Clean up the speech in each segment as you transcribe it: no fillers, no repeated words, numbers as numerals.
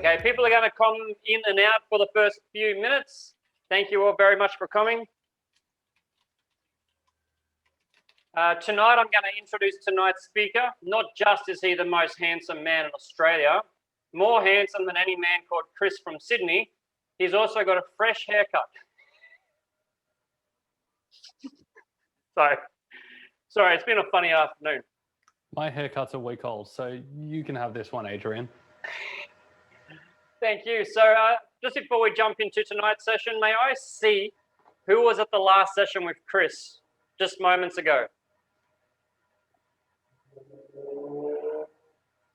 Okay, people are going to come in and out for the first few minutes. Thank you all very much for coming. Tonight, I'm going to introduce tonight's speaker. Not just is he the most handsome man in Australia, more handsome than any man called Chris from Sydney, he's also got a fresh haircut. Sorry, it's been a funny afternoon. My haircut's a week old, so you can have this one, Adrian. Thank you. So just before we jump into tonight's session, may I see who was at the last session with Chris just moments ago?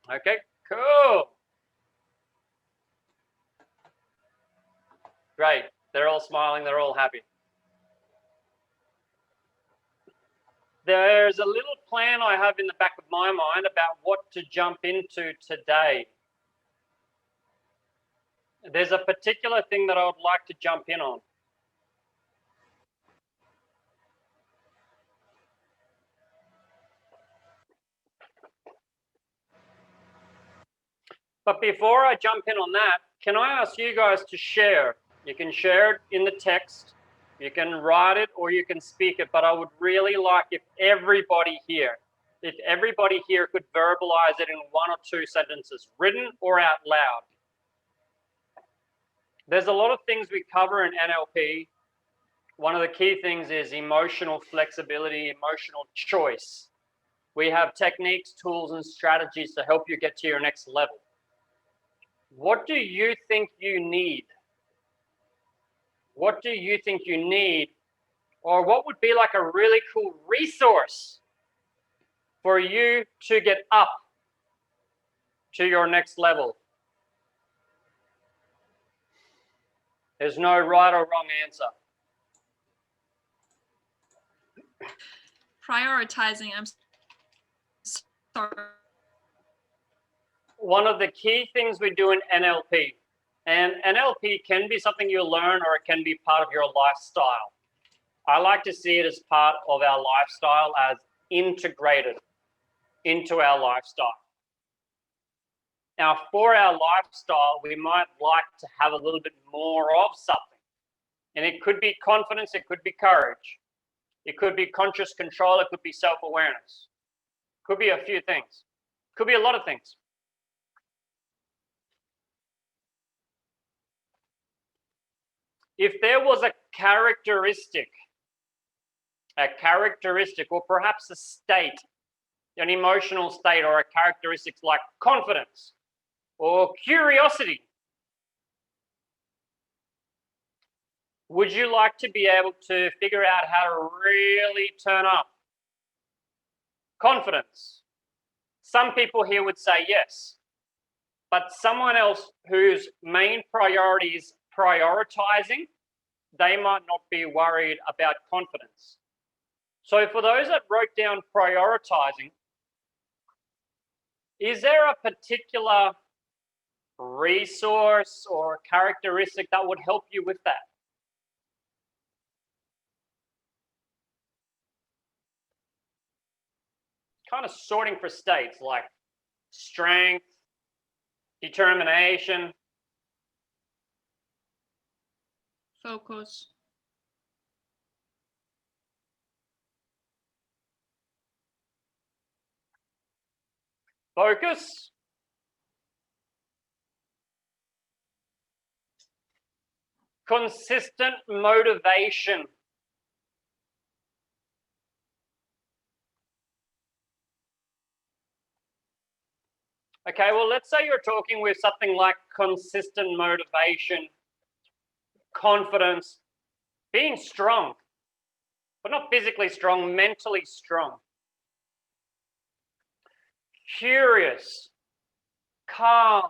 Okay, cool. Great. They're all smiling. They're all happy. There's a little plan I have in the back of my mind about what to jump into today. There's a particular thing that I would like to jump in on. But before I jump in on that, can I ask you guys to share? You can share it in the text, you can write it, or you can speak it, but I would really like if everybody here could verbalize it in 1 or 2 sentences, written or out loud. There's a lot of things we cover in NLP. One of the key things is emotional flexibility, emotional choice. We have techniques, tools, and strategies to help you get to your next level. What do you think you need? What do you think you need? Or what would be like a really cool resource for you to get up to your next level? There's no right or wrong answer. Prioritizing, I'm sorry. One of the key things we do in NLP, and NLP can be something you learn or it can be part of your lifestyle. I like to see it as part of our lifestyle, as integrated into our lifestyle. Now, for our lifestyle, we might like to have a little bit more of something. And it could be confidence, it could be courage. It could be conscious control, it could be self-awareness. Could be a few things. Could be a lot of things. If there was a characteristic, or perhaps a state, an emotional state or a characteristic like confidence or curiosity, would you like to be able to figure out how to really turn up? Confidence. Some people here would say yes, but someone else whose main priority is prioritizing, they might not be worried about confidence. So for those that wrote down prioritizing, is there a particular resource or characteristic that would help you with that? Kind of sorting for states like strength, determination, Focus. Focus. Consistent motivation. Okay, well, let's say you're talking with something like consistent motivation, confidence, being strong, but not physically strong, mentally strong. curious, calm.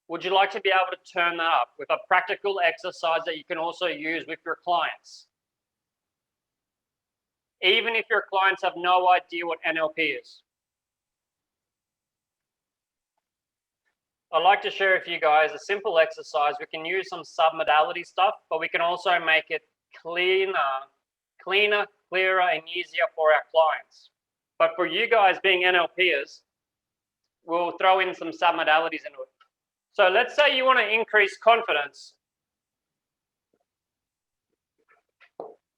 Would you like to be able to turn that up with a practical exercise that you can also use with your clients? Even if your clients have no idea what NLP is. I'd like to share with you guys a simple exercise. We can use some submodality stuff, but we can also make it clearer, and easier for our clients. But for you guys being NLPers, we'll throw in some submodalities into it. So let's say you want to increase confidence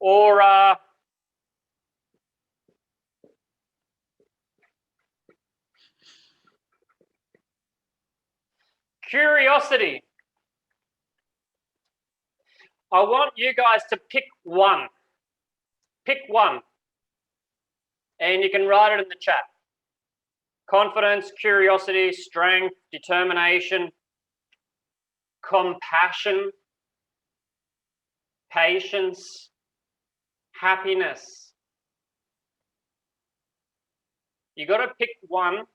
or curiosity. I want you guys to pick one. Pick one. And you can write it in the chat. Confidence, curiosity, strength, determination, compassion, patience, happiness. You got to pick one,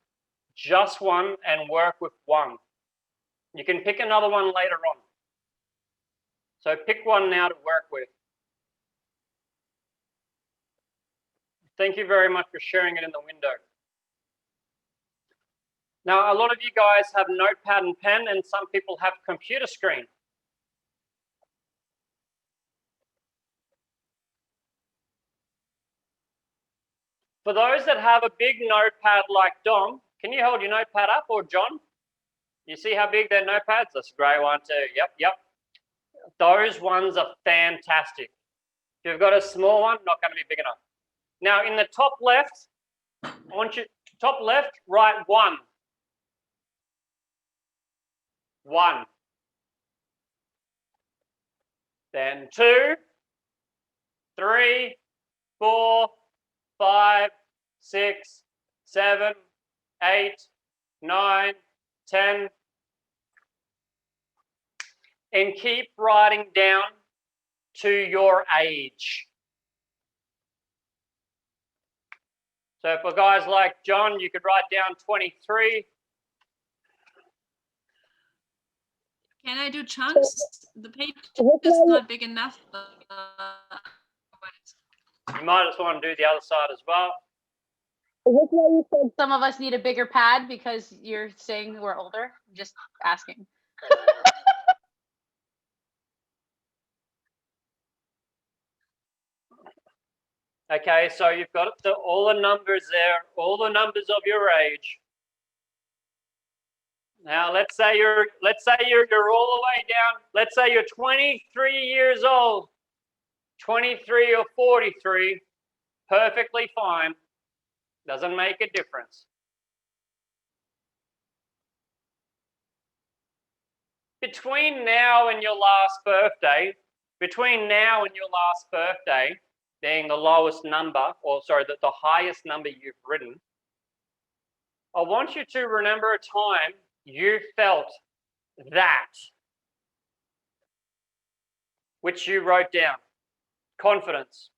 just one, and work with one. You can pick another one later on. So pick one now to work with. Thank you very much for sharing it in the window. Now, a lot of you guys have notepad and pen, and some people have computer screen. For those that have a big notepad like Dom, can you hold your notepad up, or John? You see how big their notepads? That's a great one too. Yep. Those ones are fantastic. If you've got a small one, not going to be big enough. Now, in the top left, I want you, top left, write one. One. Then 2, 3, 4, 5, 6, 7, 8, 9, 10. And keep writing down to your age. So for guys like John, you could write down 23. Can I do chunks? The page is not big enough. You might just want to do the other side as well. Is this why you said some of us need a bigger pad because you're saying we're older? I'm just asking. Okay, so you've got all the numbers there, all the numbers of your age. Now let's say you're all the way down. Let's say you're 23 years old, 23 or 43, perfectly fine. Doesn't make a difference. Between now and your last birthday, being the lowest number, or sorry, the highest number you've written, I want you to remember a time you felt that, which you wrote down. Confidence.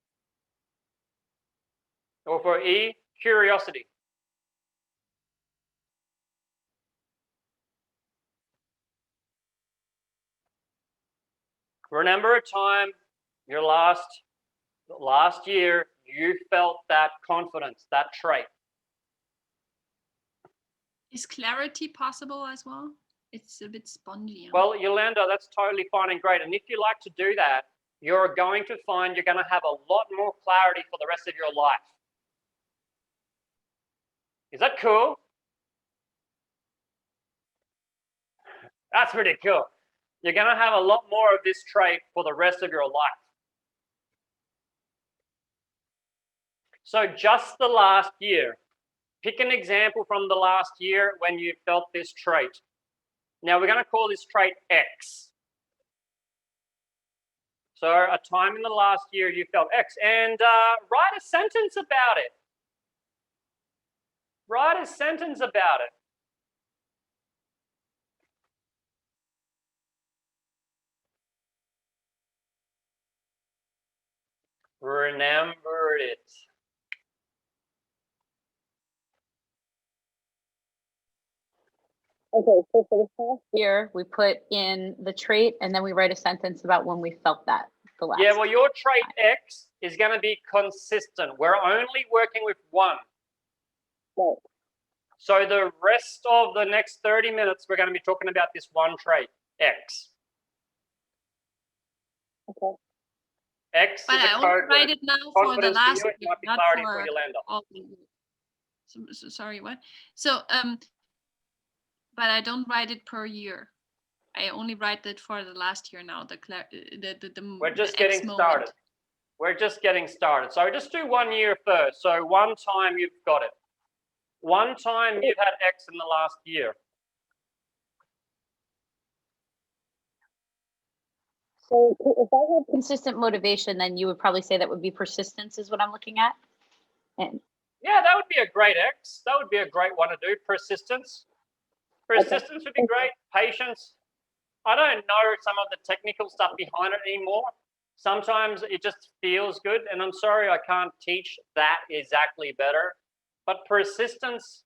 Or for E, curiosity. Remember a time, your last year, you felt that confidence, that trait. Is clarity possible as well? It's a bit spongy. Well, Yolanda, that's totally fine and great. And if you like to do that, you're going to find you're going to have a lot more clarity for the rest of your life. Is that cool? That's pretty cool. You're going to have a lot more of this trait for the rest of your life. So just the last year, pick an example from the last year when you felt this trait. Now we're going to call this trait X. So a time in the last year you felt X, and write a sentence about it. Write a sentence about it. Remember word it. Okay, so for the past year, we put in the trait and then we write a sentence about when we felt that the last. Yeah, well, your trait X is going to be consistent. We're only working with one. Right. So the rest of the next 30 minutes, we're going to be talking about this one trait, X. Okay. X But is a I code only word. write it now for the Confidence for last you, it year, might be not clarity for for Yolanda. all the years. So, sorry, what? So, but I don't write it per year. I only write it for the last year now. We're just the getting X started. moment. We're just getting started. So just do 1 year first. So one time you've got it. One time you've had X in the last year. So if I have consistent motivation, then you would probably say that would be persistence is what I'm looking at. And Yeah, that would be a great X. That would be a great one to do. Persistence. Persistence would be great. Patience. I don't know some of the technical stuff behind it anymore. Sometimes it just feels good. And I'm sorry I can't teach that exactly better. But persistence,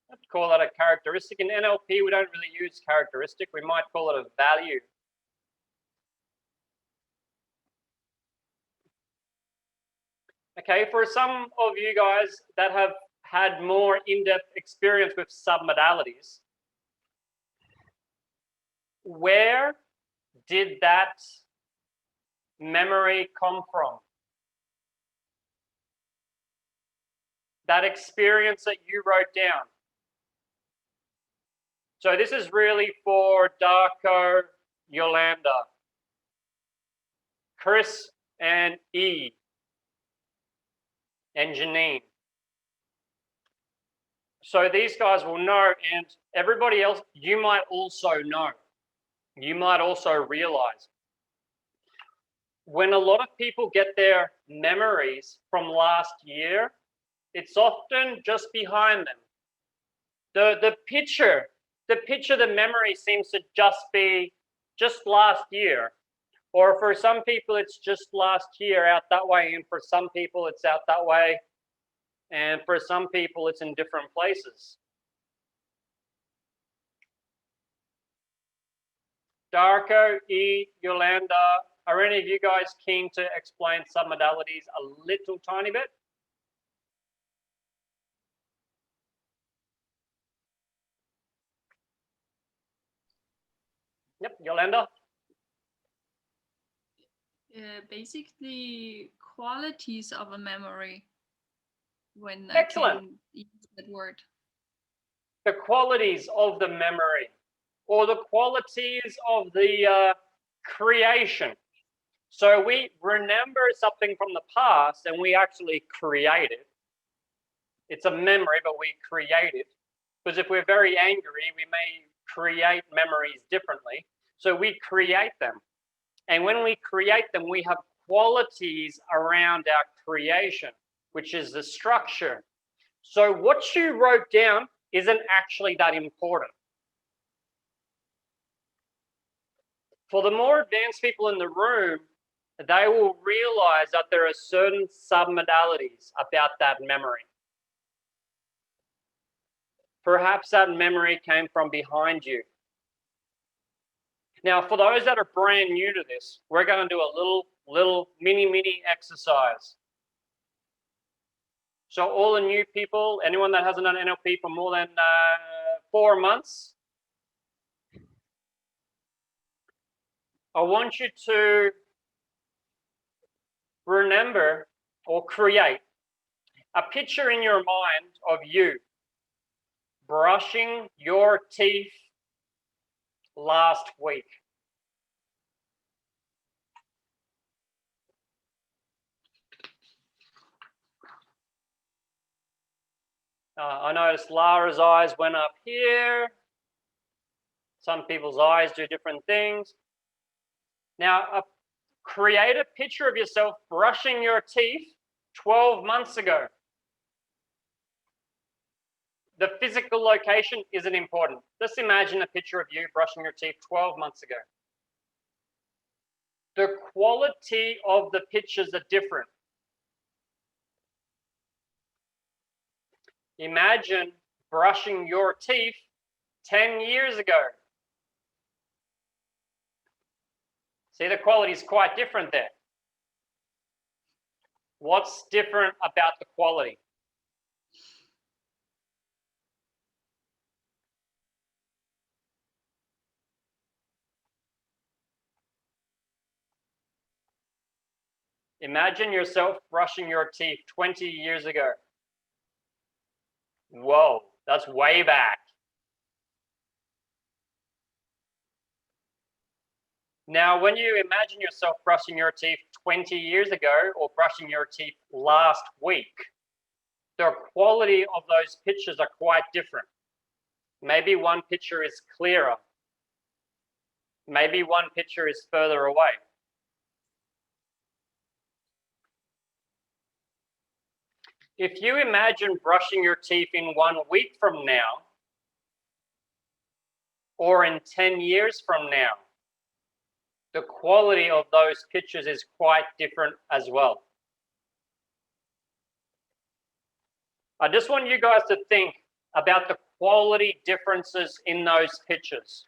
I'd call that a characteristic. In NLP, we don't really use characteristic. We might call it a value. Okay, for some of you guys that have had more in-depth experience with submodalities, where did that memory come from? That experience that you wrote down. So this is really for Darko, Yolanda, Chris, and E, and Janine. So these guys will know, and everybody else, you might also know. You might also realize when a lot of people get their memories from last year, it's often just behind them. The picture, the memory seems to just be just last year. Or for some people, it's just last year out that way. And for some people, it's out that way. And for some people, it's in different places. Darko, E, Yolanda, are any of you guys keen to explain submodalities a little tiny bit? Yep, Yolanda? Basically, qualities of a memory. When Excellent. I can use that word. The qualities of the memory, or the qualities of the creation. So we remember something from the past and we actually create it. It's a memory, but we create it. Because if we're very angry, we may create memories differently. So we create them. And when we create them, we have qualities around our creation, which is the structure. So what you wrote down isn't actually that important. For the more advanced people in the room, they will realize that there are certain submodalities about that memory. Perhaps that memory came from behind you. Now, for those that are brand new to this, we're going to do a little mini exercise. So all the new people, anyone that hasn't done NLP for more than 4 months, I want you to remember or create a picture in your mind of you brushing your teeth last week. I noticed Lara's eyes went up here. Some people's eyes do different things. Now, create a picture of yourself brushing your teeth 12 months ago. The physical location isn't important. Just imagine a picture of you brushing your teeth 12 months ago. the quality of the pictures are different. Imagine brushing your teeth 10 years ago. See, the quality is quite different there. What's different about the quality? Imagine yourself brushing your teeth 20 years ago. Whoa, that's way back. Now, when you imagine yourself brushing your teeth 20 years ago or brushing your teeth last week, the quality of those pictures are quite different. Maybe one picture is clearer. Maybe one picture is further away. If you imagine brushing your teeth in 1 week from now, or in 10 years from now, the quality of those pictures is quite different as well. I just want you guys to think about the quality differences in those pictures.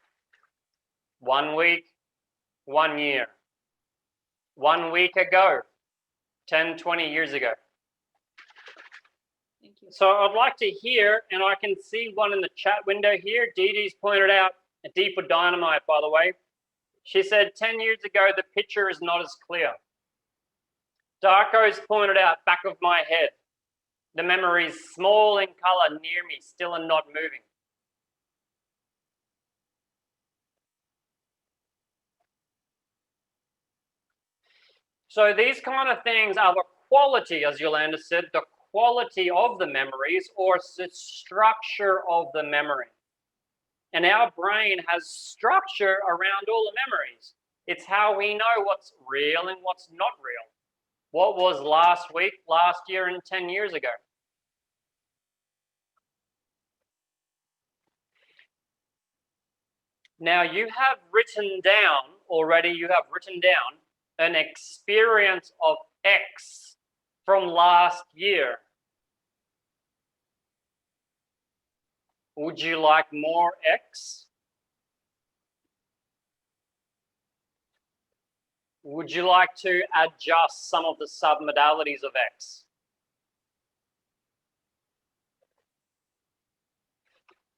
1 week, 1 year. 1 week ago, 10, 20 years ago. Thank you. So I'd like to hear, and I can see one in the chat window here. Dee Dee's pointed out, a D for dynamite, by the way. She said 10 years ago, the picture is not as clear. Darko's pointed out, back of my head, the memory is small in color near me, still and not moving. So these kind of things are the quality, as Yolanda said, the quality of the memories or the structure of the memory. And our brain has structure around all the memories. It's how we know what's real and what's not real. What was last week, last year, and 10 years ago. Now you have written down already, an experience of X from last year. Would you like more X? Would you like to adjust some of the submodalities of X?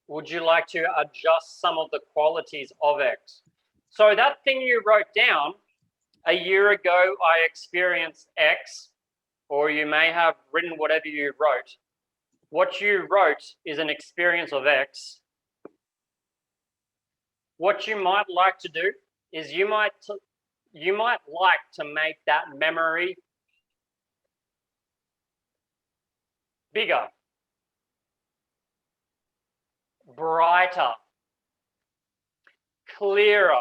Would you like to adjust some of the qualities of X? So that thing you wrote down, a year ago I experienced X, or you may have written whatever you wrote. What you wrote is an experience of X. What you might like to do is you might like to make that memory bigger, brighter, clearer.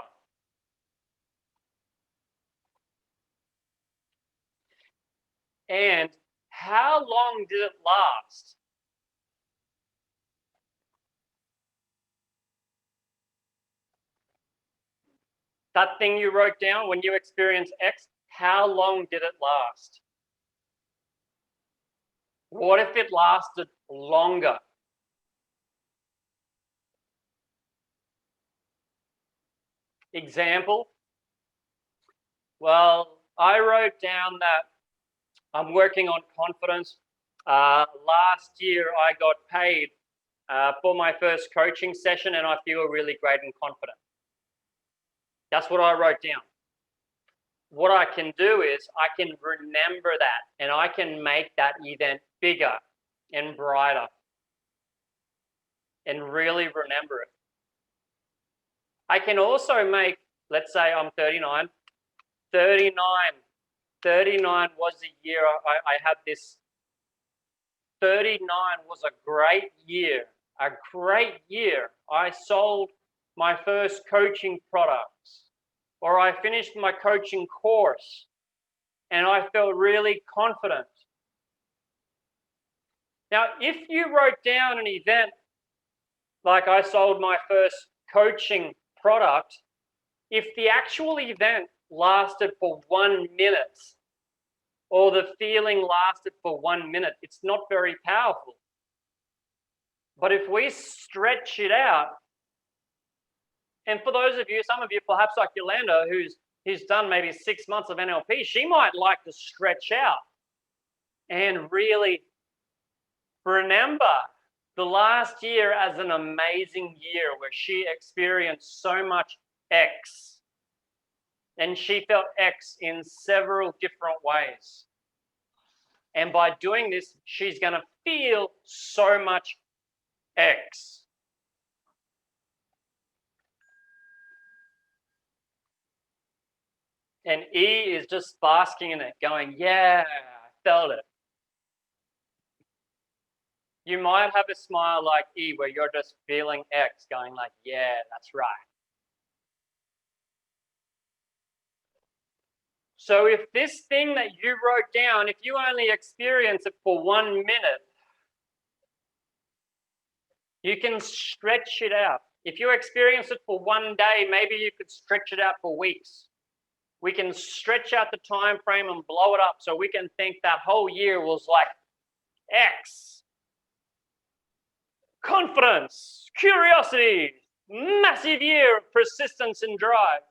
And how long did it last? That thing you wrote down when you experienced X, how long did it last? What if it lasted longer? Example, well, I wrote down that I'm working on confidence. Last year, I got paid for my first coaching session, and I feel really great and confident. That's what I wrote down. What I can do is I can remember that, and I can make that event bigger and brighter and really remember it. I can also make, let's say I'm 39. 39 was a year I had this. 39 was a great year, I sold my first coaching products, or I finished my coaching course, and I felt really confident. Now, if you wrote down an event like I sold my first coaching product, if the actual event lasted for 1 minute, or the feeling lasted for 1 minute, it's not very powerful. But if we stretch it out, and for those of you, some of you, perhaps like Yolanda, who's done maybe 6 months of NLP, she might like to stretch out and really remember the last year as an amazing year where she experienced so much X. And she felt X in several different ways. And by doing this, she's going to feel so much X. And E is just basking in it, going, yeah, I felt it. You might have a smile like E where you're just feeling X, going like, yeah, that's right. So if this thing that you wrote down, if you only experience it for 1 minute, you can stretch it out. If you experience it for 1 day, maybe you could stretch it out for weeks. We can stretch out the time frame and blow it up so we can think that whole year was like X. Confidence, curiosity, massive year of persistence and drive.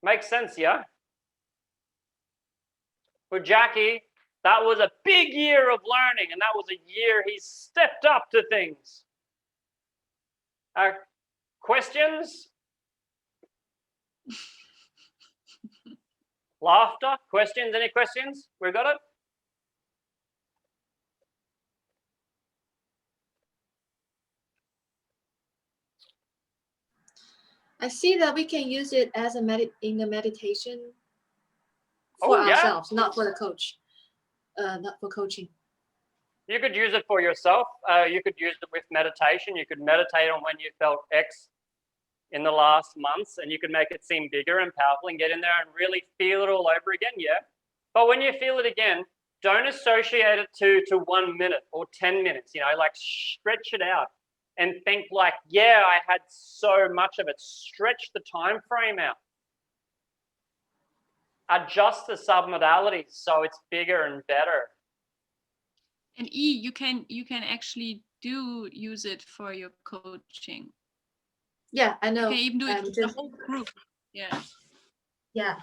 Makes sense, yeah? For Jackie, that was a big year of learning, and that was a year he stepped up to things. Questions? Laughter? Questions? Any questions? We got it? I see that we can use it as in the meditation for ourselves, not for the coach, not for coaching. You could use it for yourself. You could use it with meditation. You could meditate on when you felt X in the last months, and you could make it seem bigger and powerful and get in there and really feel it all over again, yeah? But when you feel it again, don't associate it to 1 minute or 10 minutes, like stretch it out and think like, yeah, I had so much of it. Stretch the time frame out. Adjust the submodalities so it's bigger and better. And E, you can actually use it for your coaching. Yeah, I know. You can even do it with the whole group. Yeah. Yeah.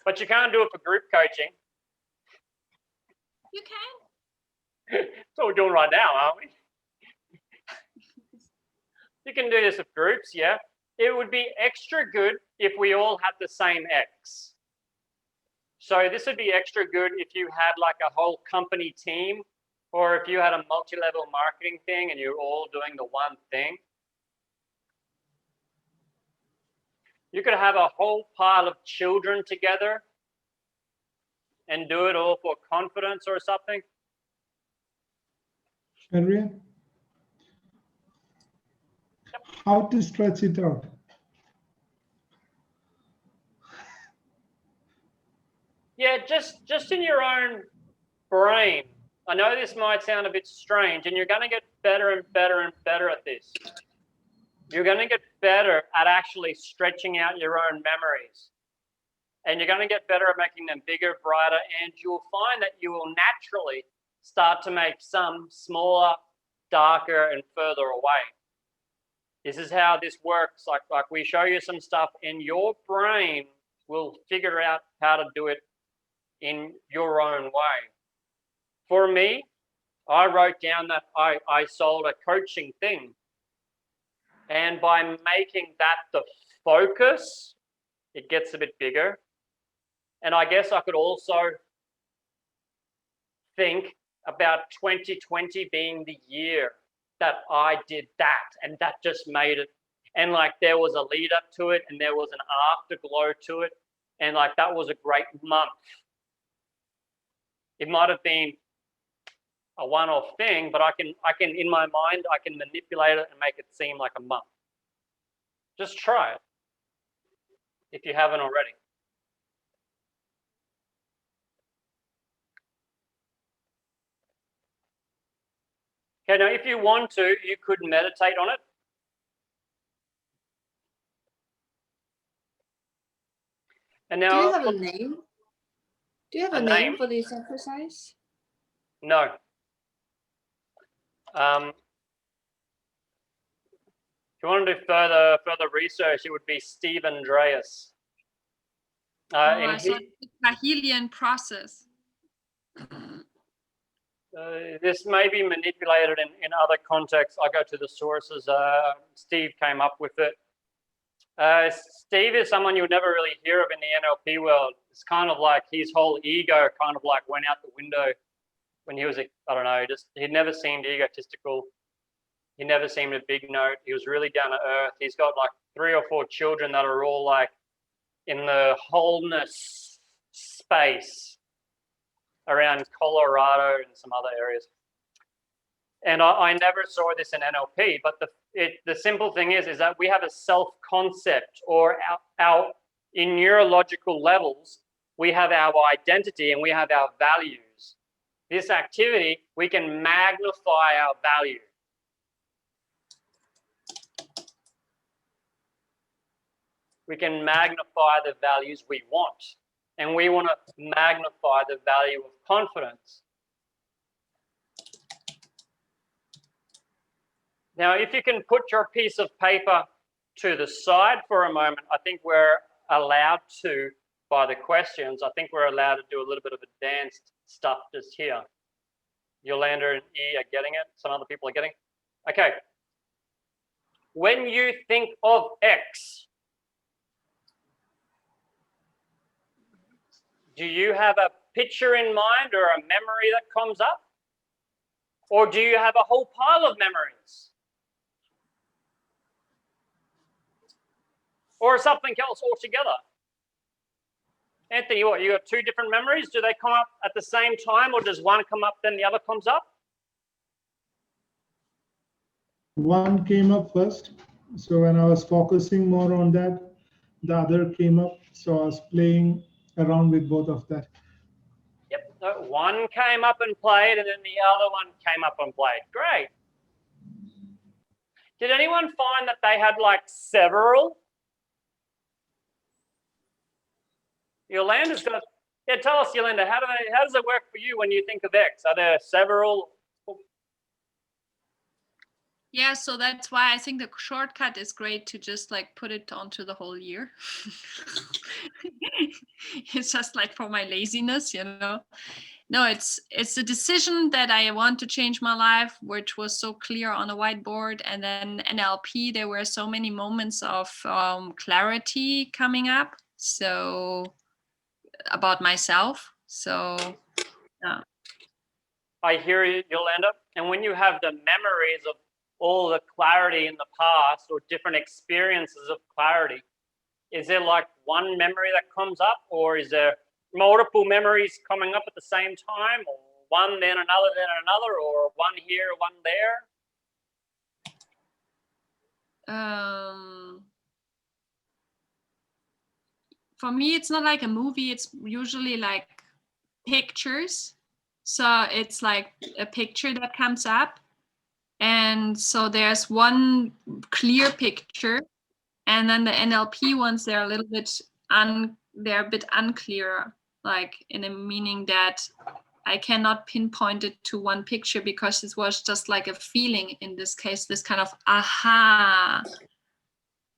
But you can't do it for group coaching. You can. That's what we're doing right now, aren't we? You can do this with groups, yeah. It would be extra good if we all had the same X. So this would be extra good if you had like a whole company team, or if you had a multi-level marketing thing and you're all doing the one thing. You could have a whole pile of children together and do it all for confidence or something. Adrian, how to stretch it out? Yeah, just in your own brain. I know this might sound a bit strange, and you're going to get better and better and better at this. You're going to get better at actually stretching out your own memories. And you're going to get better at making them bigger, brighter, and you'll find that you will naturally start to make some smaller, darker, and further away. This is how this works. Like we show you some stuff, and your brain will figure out how to do it in your own way. For me, I wrote down that I sold a coaching thing. And by making that the focus, it gets a bit bigger. And I guess I could also think about 2020 being the year that I did that, and that just made it. And like there was a lead up to it, and there was an afterglow to it, and like that was a great month. It might have been a one-off thing, but I can in my mind I can manipulate it and make it seem like a month. Just try it if you haven't already. Okay, now if you want to, you could meditate on it. And Do now, you have a name? Do you have a name name? for this exercise? No. If you want to do further research, it would be Steve Andreas. I saw the Cahillian process. This may be manipulated in other contexts. I go to the sources. Steve came up with it. Steve is someone you would never really hear of in the NLP world. It's kind of like his whole ego kind of like went out the window when he was, I don't know, he never seemed egotistical. He never seemed a big note. He was really down to earth. He's got like 3 or 4 children that are all like in the wholeness space around Colorado and some other areas. And I never saw this in NLP, but the simple thing is that we have a self-concept, or our in neurological levels, we have our identity and we have our values. This activity, we can magnify our value. We can magnify the values we want, and we want to magnify the value of confidence. Now, if you can put your piece of paper to the side for a moment, I think we're allowed to, by the questions, I think we're allowed to do a little bit of advanced stuff just here. Yolanda and E are getting it. Some other people are getting it. Okay. When you think of X, do you have a picture in mind or a memory that comes up? Or do you have a whole pile of memories? Or something else altogether? Anthony, what, you got 2 different memories? Do they come up at the same time, or does one come up then the other comes up? One came up first. So when I was focusing more on that, the other came up. So I was playing around with both of that. Yep, so one came up and played, and then the other one came up and played. Great. Did anyone find that they had like several? Yolanda's got, yeah, tell us, Yolanda, how does it work for you when you think of X? Are there several? Yeah, so that's why I think the shortcut is great to just like put it onto the whole year. It's just like for my laziness, you know. No, it's a decision that I want to change my life, which was so clear on a whiteboard. And then NLP, there were so many moments of clarity coming up. So about myself. So yeah. I hear you, Yolanda. And when you have the memories of all the clarity in the past, or different experiences of clarity, is there like one memory that comes up, or is there multiple memories coming up at the same time, or one then another, or one here, one there? For me, it's not like a movie. It's usually like pictures. So it's like a picture that comes up. And so there's one clear picture. And then the NLP ones, they're a little bit, they're a bit unclear, like in a meaning that I cannot pinpoint it to one picture because it was just like a feeling in this case, this kind of aha,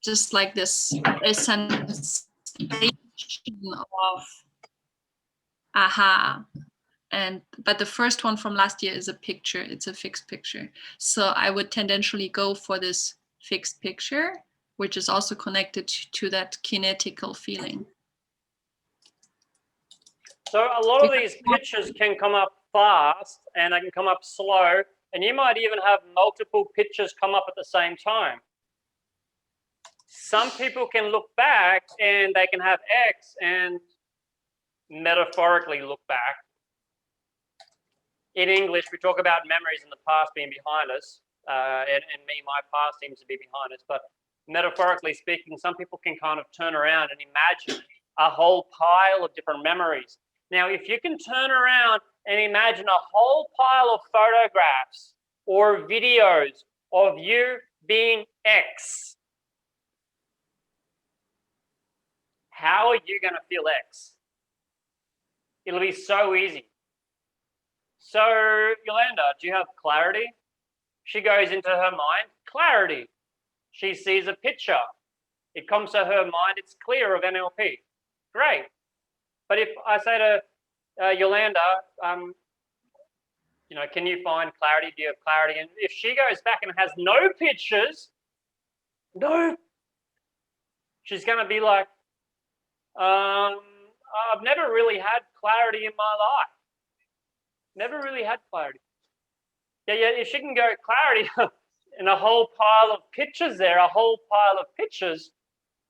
just like this sensation of aha. But the first one from last year is a picture. It's a fixed picture. So I would tendentially go for this fixed picture, which is also connected to that kinetical feeling. So a lot of these pictures can come up fast and they can come up slow, and you might even have multiple pictures come up at the same time. Some people can look back and they can have X and metaphorically look back. In English, we talk about memories in the past being behind us, and my past seems to be behind us, but metaphorically speaking, some people can kind of turn around and imagine a whole pile of different memories. Now, if you can turn around and imagine a whole pile of photographs or videos of you being X, how are you going to feel X? It'll be so easy. So, Yolanda, do you have clarity? She goes into her mind, clarity. She sees a picture. It comes to her mind, it's clear of NLP. Great. But if I say to Yolanda, you know, can you find clarity? Do you have clarity? And if she goes back and has no pictures, she's going to be like, I've never really had clarity in my life. Never really had clarity. Yeah, if she can go clarity in a whole pile of pictures there, a whole pile of pictures.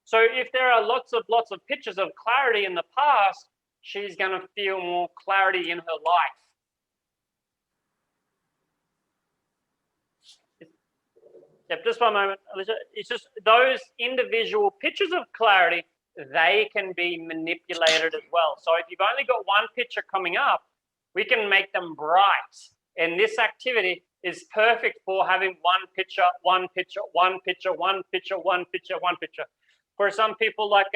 So if there are lots of pictures of clarity in the past, she's going to feel more clarity in her life. Yep, just one moment, Alicia. It's just those individual pictures of clarity, they can be manipulated as well. So if you've only got one picture coming up, we can make them bright. And this activity is perfect for having one picture, one picture, one picture, one picture, one picture, one picture. For some people like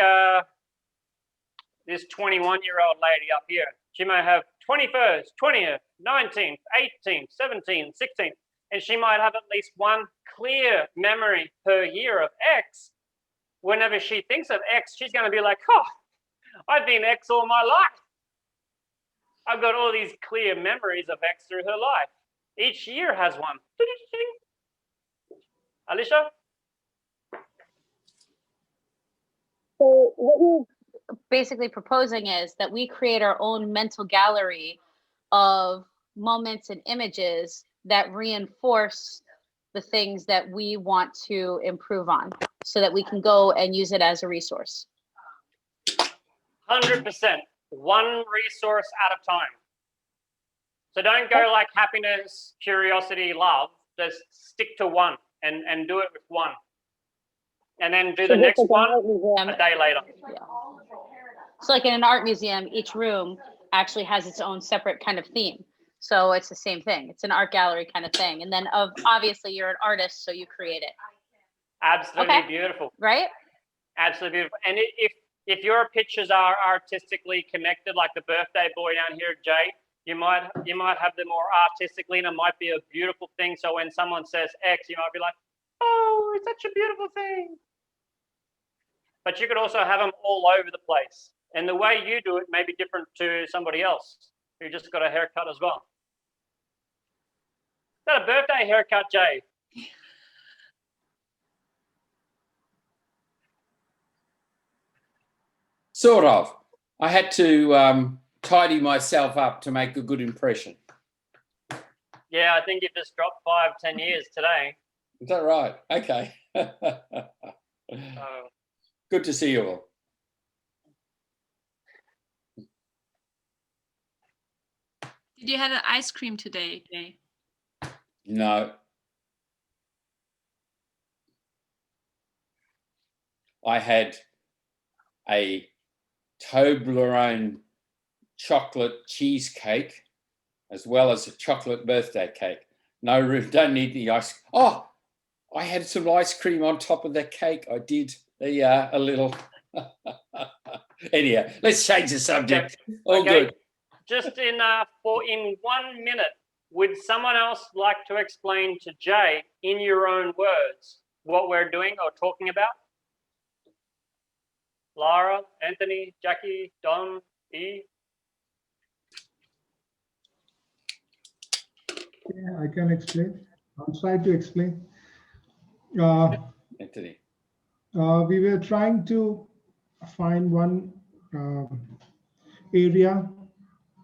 this 21-year-old lady up here, she might have 21st, 20th, 19th, 18th, 17th, 16th, and she might have at least one clear memory per year of X. Whenever she thinks of X, she's going to be like, oh, I've been X all my life. I've got all these clear memories of X through her life. Each year has one. Alicia? So what you're basically proposing is that we create our own mental gallery of moments and images that reinforce the things that we want to improve on so that we can go and use it as a resource. 100%. One resource at a time. So don't go like happiness, curiosity, love. Just stick to one and do it with one. And then do the next one a day later. Yeah. So like in an art museum, each room actually has its own separate kind of theme. So it's the same thing. It's an art gallery kind of thing. And then obviously you're an artist, so you create it. Absolutely beautiful. Right? Absolutely beautiful. And if your pictures are artistically connected, like the birthday boy down here, Jay, you might have them more artistically, and it might be a beautiful thing. So when someone says X, you might be like, oh, it's such a beautiful thing. But you could also have them all over the place. And the way you do it may be different to somebody else who just got a haircut as well. Is that a birthday haircut, Jay? Sort of. I had to tidy myself up to make a good impression. Yeah, I think you've just dropped 5-10 years today. Is that right? Okay. Good to see you all. Did you have an ice cream today, Jay? No. I had a Toblerone chocolate cheesecake as well as a chocolate birthday cake. No, don't need the ice. Oh, I had some ice cream on top of the cake. I did. A little. Anyhow, let's change the subject. All good. Just in 1 minute, would someone else like to explain to Jay in your own words what we're doing or talking about? Lara, Anthony, Jackie, Don, E. Yeah, I can explain. I'll try to explain. Anthony. We were trying to find one area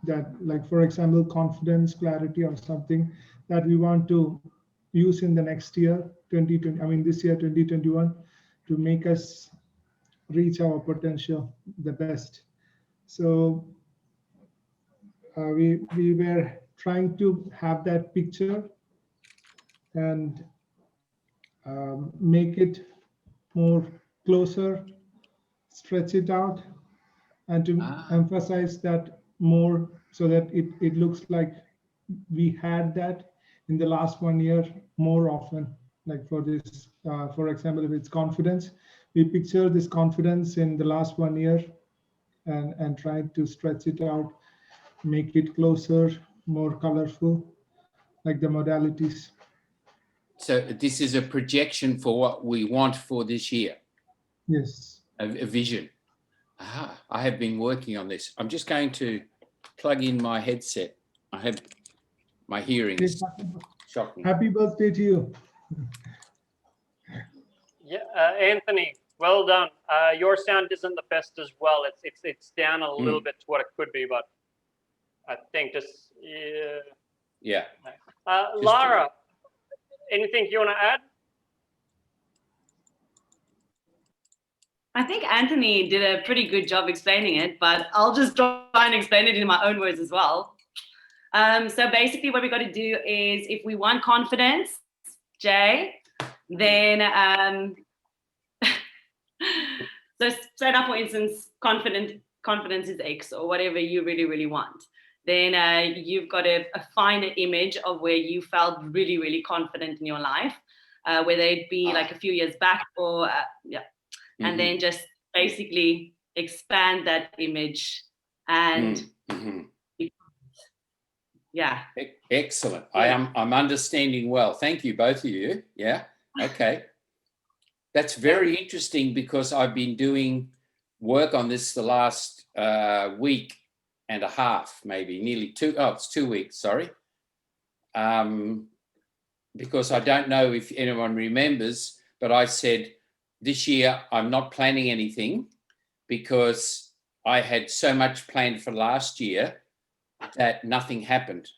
that, like, for example, confidence, clarity, or something that we want to use in the next year, 2020. I mean, this year, 2021, to make us reach our potential the best. So we were trying to have that picture and make it more closer, stretch it out, and to emphasize that more so that it looks like we had that in the last 1 year more often. Like for this, for example, if it's confidence, we picture this confidence in the last 1 year and try to stretch it out, make it closer, more colorful, like the modalities. So this is a projection for what we want for this year. Yes. A vision. Ah, I have been working on this. I'm just going to plug in my headset. I have my hearing is shocking. Happy birthday to you. Yeah, Anthony, well done. Your sound isn't the best as well. It's down a little bit to what it could be, but I think just Yeah. Lara, anything you want to add? I think Anthony did a pretty good job explaining it, but I'll just try and explain it in my own words as well. So basically what we got to do is, if we want confidence, Jay, then so say now, for instance, confidence is X or whatever you really, really want. Then you've got to find an image of where you felt really, really confident in your life, whether it be like a few years back or and then just basically expand that image and yeah. Excellent. I'm understanding well. Thank you, both of you. Yeah. Okay. That's very interesting because I've been doing work on this the last week and a half, maybe nearly it's 2 weeks, sorry. Because I don't know if anyone remembers, but I said this year I'm not planning anything because I had so much planned for last year that nothing happened.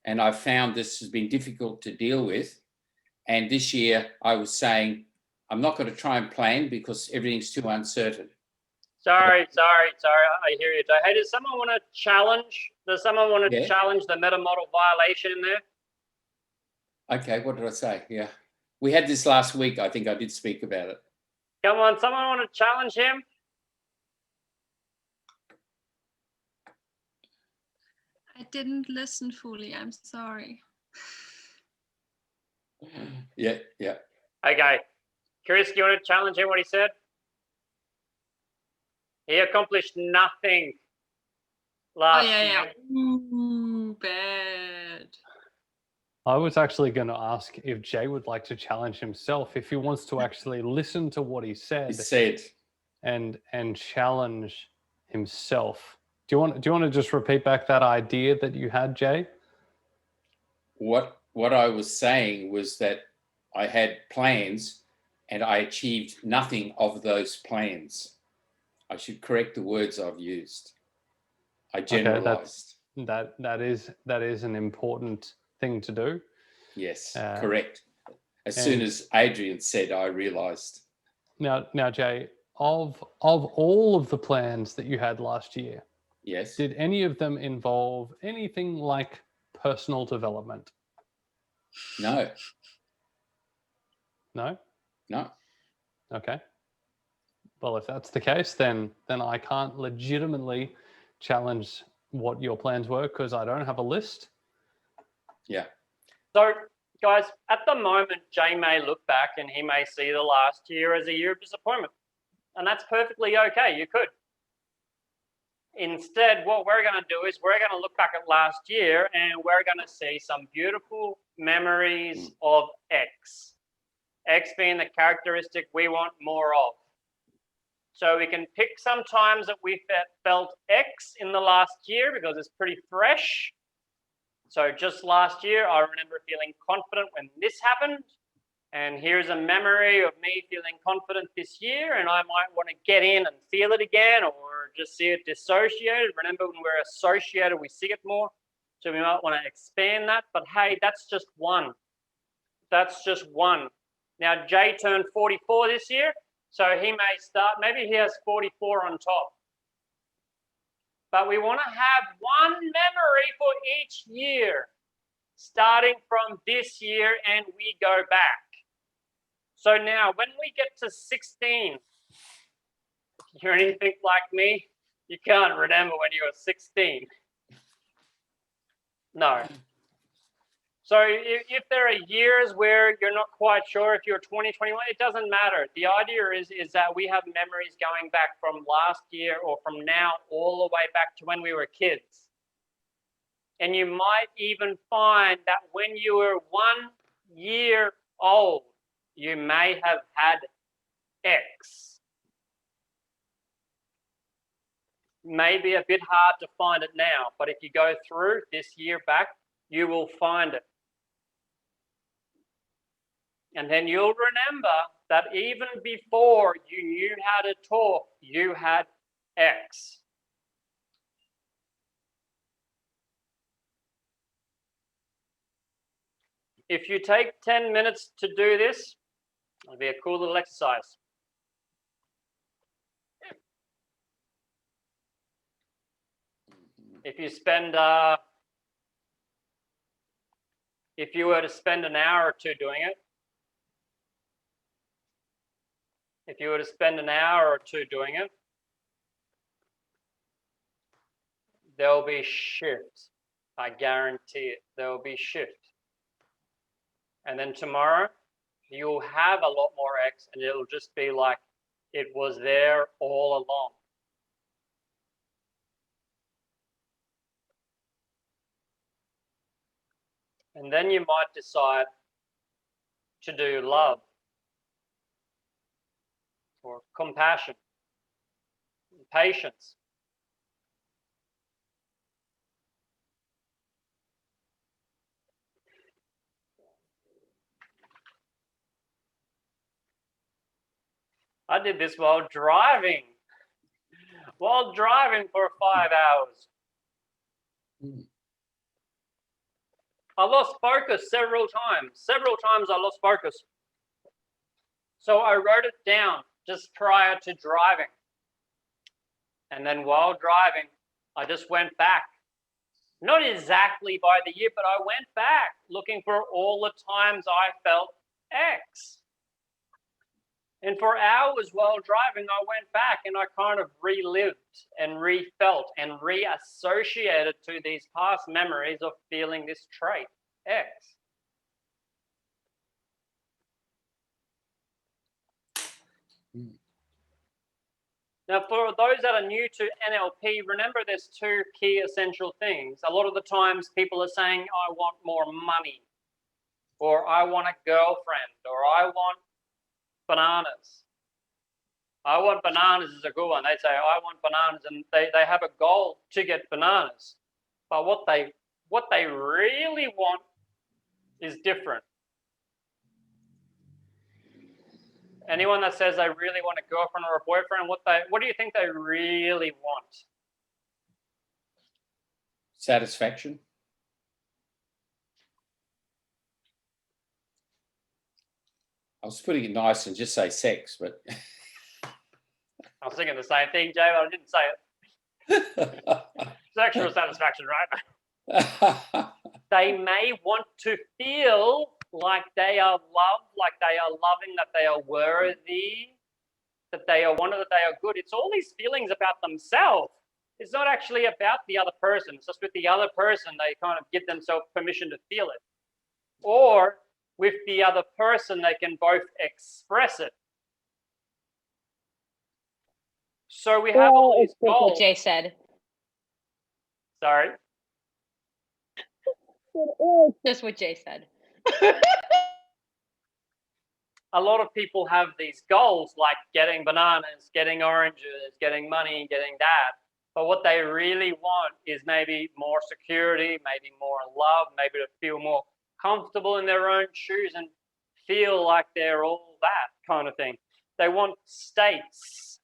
And I found this has been difficult to deal with. And this year I was saying, I'm not going to try and plan because everything's too uncertain. Sorry. I hear you. Hey, does someone want to challenge? Does someone want to challenge the meta model violation in there? Okay, what did I say? Yeah. We had this last week. I think I did speak about it. Come on, someone want to challenge him? I didn't listen fully. I'm sorry. Yeah. Okay. Chris, do you want to challenge him what he said? He accomplished nothing last year. Ooh, bad. I was actually going to ask if Jay would like to challenge himself, if he wants to actually listen to what he said. And challenge himself. Do you want to just repeat back that idea that you had, Jay? What I was saying was that I had plans and I achieved nothing of those plans. I should correct the words I've used. I generalized. Okay, that is an important thing to do. Yes, correct. As soon as Adrian said, I realized. Now, Jay, of all of the plans that you had last year, yes, did any of them involve anything like personal development? No. No? No. Okay. Well, if that's the case, then I can't legitimately challenge what your plans were because I don't have a list. Yeah. So, guys, at the moment, Jay may look back and he may see the last year as a year of disappointment. And that's perfectly okay. You could. Instead, what we're going to do is we're going to look back at last year and we're going to see some beautiful memories of X. X being the characteristic we want more of. So we can pick some times that we felt X in the last year because it's pretty fresh. So just last year, I remember feeling confident when this happened. And here's a memory of me feeling confident this year. And I might want to get in and feel it again or just see it dissociated. Remember, when we're associated, we see it more. So we might want to expand that. But hey, that's just one. That's just one. Now, Jay turned 44 this year. So he may start, maybe he has 44 on top. But we want to have one memory for each year, starting from this year, and we go back. So now, when we get to 16, if you're anything like me, you can't remember when you were 16. No. So if there are years where you're not quite sure if you're 2021, it doesn't matter. The idea is that we have memories going back from last year or from now all the way back to when we were kids. And you might even find that when you were 1 year old, you may have had X. Maybe a bit hard to find it now, but if you go through this year back, you will find it. And then you'll remember that even before you knew how to talk, you had X. If you take 10 minutes to do this, it'll be a cool little exercise. If you spend, if you were to spend an hour or two doing it, there'll be shift. I guarantee it. There will be shift. And then tomorrow, you'll have a lot more X, and it'll just be like it was there all along. And then you might decide to do love or compassion, patience. I did this while driving for 5 hours. I lost focus several times. Several times I lost focus. So I wrote it down just prior to driving. And then while driving, I just went back. Not exactly by the year, but I went back looking for all the times I felt X. And for hours while driving, I went back and I kind of relived and refelt and reassociated to these past memories of feeling this trait, X. Now, for those that are new to NLP, remember there's two key essential things. A lot of the times people are saying, I want more money, or I want a girlfriend, or I want bananas. I want bananas is a good one. They say, I want bananas, and they have a goal to get bananas. But what they really want is different. Anyone that says they really want a girlfriend or a boyfriend, what do you think they really want? Satisfaction. I was putting it nice and just say sex, but I was thinking the same thing, Jay, but I didn't say it. Sexual satisfaction, right? They may want to feel like they are loved, like they are loving, that they are worthy, that they are wanted, that they are good. It's all these feelings about themselves. It's not actually about the other person. It's just with the other person, they kind of give themselves permission to feel it. Or with the other person, they can both express it. So we have all these goals. What Jay said. Sorry? Just what Jay said. A lot of people have these goals like getting bananas, getting oranges, getting money, getting that. But what they really want is maybe more security, maybe more love, maybe to feel more comfortable in their own shoes and feel like they're all that kind of thing. They want states.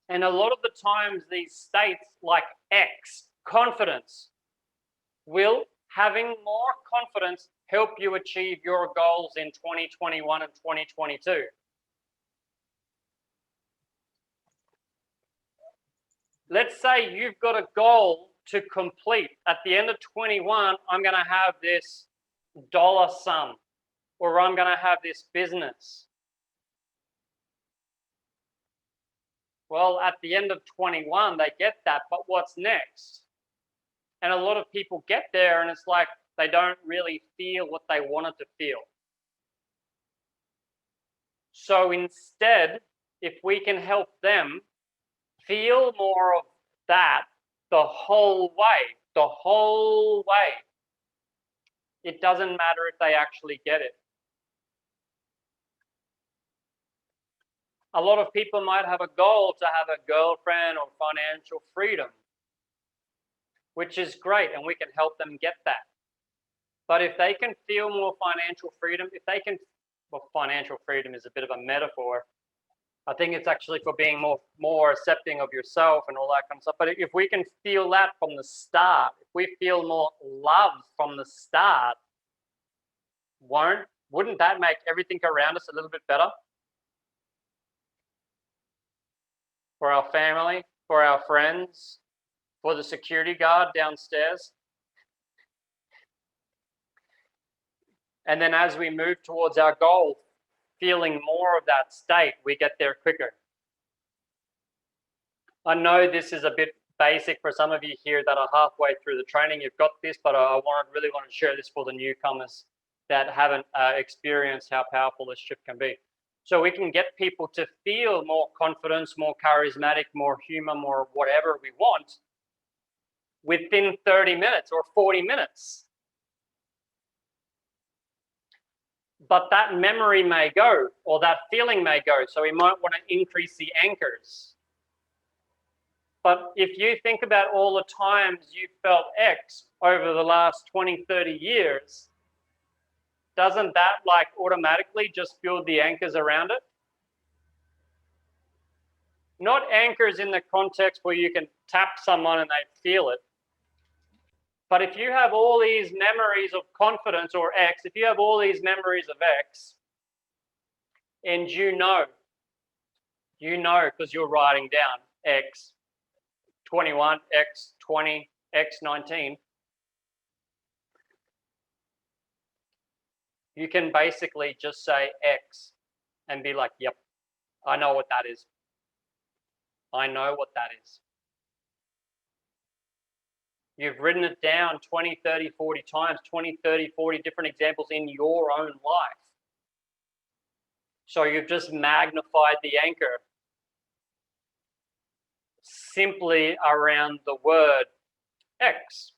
And a lot of the times these states like X, confidence, will having more confidence help you achieve your goals in 2021 and 2022. Let's say you've got a goal to complete. At the end of 21, I'm going to have this dollar sum, or I'm going to have this business. Well, at the end of 21, they get that, but what's next? And a lot of people get there and it's like they don't really feel what they wanted to feel. So instead, if we can help them feel more of that the whole way, it doesn't matter if they actually get it. A lot of people might have a goal to have a girlfriend or financial freedom, which is great, and we can help them get that. But if they can feel more financial freedom, well, financial freedom is a bit of a metaphor. I think it's actually for being more accepting of yourself and all that kind of stuff. But if we can feel that from the start, if we feel more love from the start, wouldn't that make everything around us a little bit better? For our family, for our friends, for the security guard downstairs. And then as we move towards our goal, feeling more of that state, we get there quicker. I know this is a bit basic for some of you here that are halfway through the training. You've got this, but I really want to share this for the newcomers that haven't experienced how powerful this shift can be. So we can get people to feel more confidence, more charismatic, more humor, more whatever we want within 30 minutes or 40 minutes. But that memory may go, or that feeling may go. So we might want to increase the anchors. But if you think about all the times you felt X over the last 20, 30 years, doesn't that like automatically just build the anchors around it? Not anchors in the context where you can tap someone and they feel it. But if you have all these memories of confidence or X, if you have all these memories of X, and you know because you're writing down X 21, X 20, X 19, you can basically just say X and be like, yep, I know what that is. I know what that is. You've written it down 20, 30, 40 times, 20, 30, 40 different examples in your own life. So you've just magnified the anchor simply around the word X.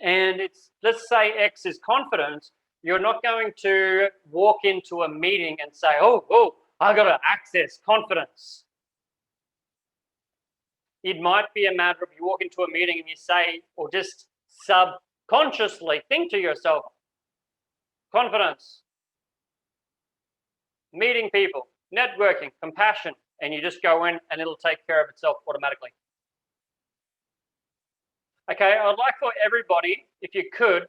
And let's say X is confidence. You're not going to walk into a meeting and say, oh, I got to access confidence. It might be a matter of you walk into a meeting and you say, or just subconsciously think to yourself, confidence, meeting people, networking, compassion, and you just go in and it'll take care of itself automatically. Okay, I'd like for everybody, if you could,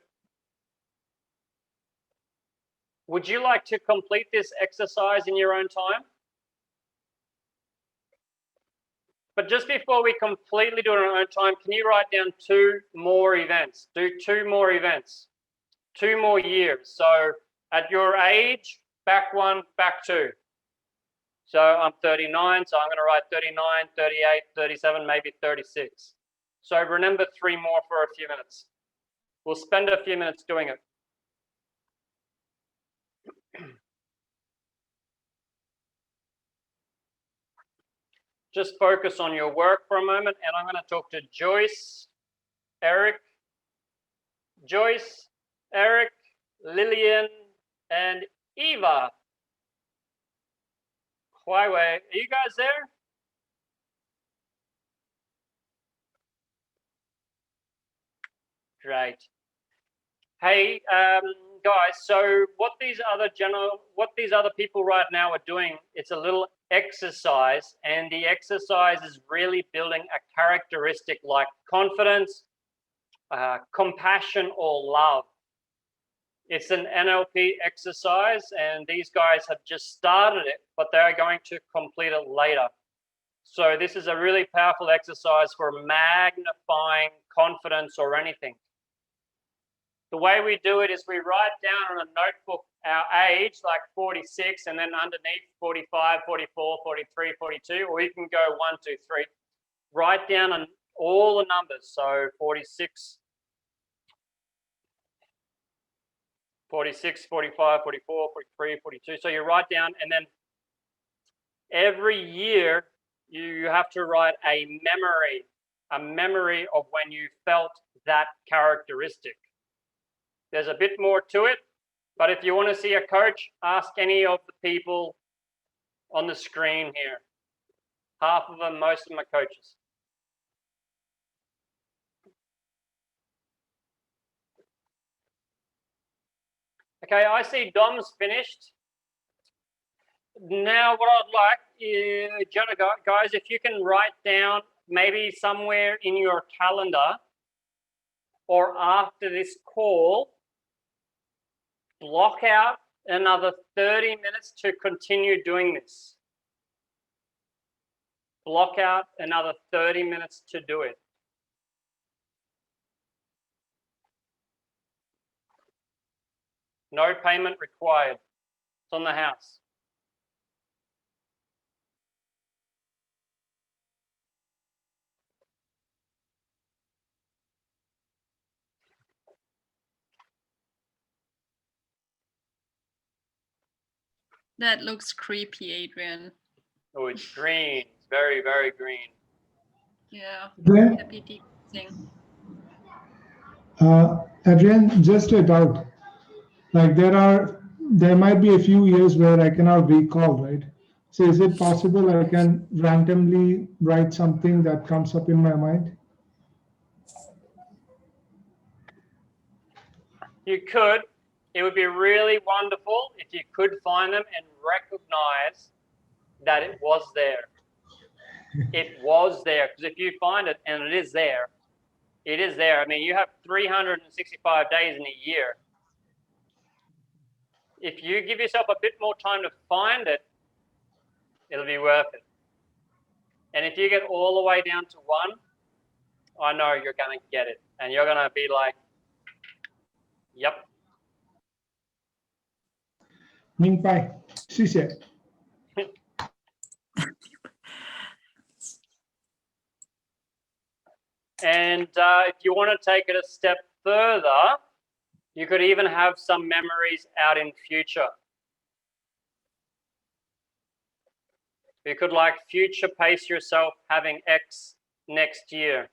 would you like to complete this exercise in your own time? But just before we completely do it in our own time, can you write down 2 more events? Do 2 more events, 2 more years. So at your age, back 1, back 2. So I'm 39, so I'm going to write 39, 38, 37, maybe 36. So remember 3 more for a few minutes. We'll spend a few minutes doing it. Just focus on your work for a moment, and I'm going to talk to Joyce, Eric, Lillian, and Eva. Huawei, are you guys there? Great. Hey, guys, so what these other people right now are doing, it's a little exercise, and the exercise is really building a characteristic like confidence, compassion, or love. It's an NLP exercise, and these guys have just started it, but they're going to complete it later. So this is a really powerful exercise for magnifying confidence or anything. the way we do it is we write down on a notebook our age, like 46, and then underneath 45, 44, 43, 42, or you can go 1, 2, 3. Write down on all the numbers. So 46, 45, 44, 43, 42. So you write down, and then every year you have to write a memory of when you felt that characteristic. There's a bit more to it, but if you want to see a coach, ask any of the people on the screen here. Half of them, most of them are coaches. Okay, I see Dom's finished. Now what I'd like is, guys, if you can write down maybe somewhere in your calendar or after this call, block out another 30 minutes to continue doing this. Block out another 30 minutes to do it. No payment required. It's on the house. That looks creepy, Adrian. Oh, it's green. It's very, very green. Yeah. Adrian? Happy decreasing. Adrian, just a doubt. Like there might be a few years where I cannot recall, right? So is it possible I can randomly write something that comes up in my mind? You could. It would be really wonderful if you could find them and recognize that it was there. It was there. Because if you find it and it is there, it is there. I mean, you have 365 days in a year. If you give yourself a bit more time to find it, it'll be worth it. And if you get all the way down to 1, I know you're going to get it. And you're going to be like, yep. 明白，谢谢。 And if you want to take it a step further, you could even have some memories out in future. You could like future pace yourself having X next year,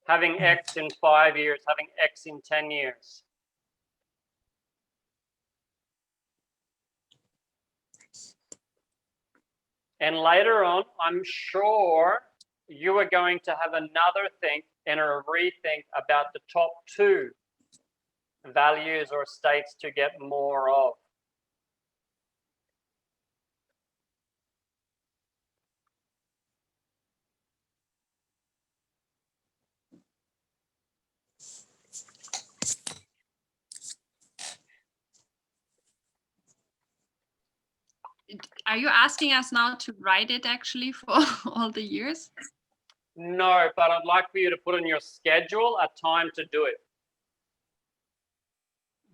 having X in 5 years, having X in 10 years. And later on, I'm sure you are going to have another think and a rethink about the top 2 values or states to get more of. Are you asking us now to write it actually for all the years? No, but I'd like for you to put in your schedule a time to do it.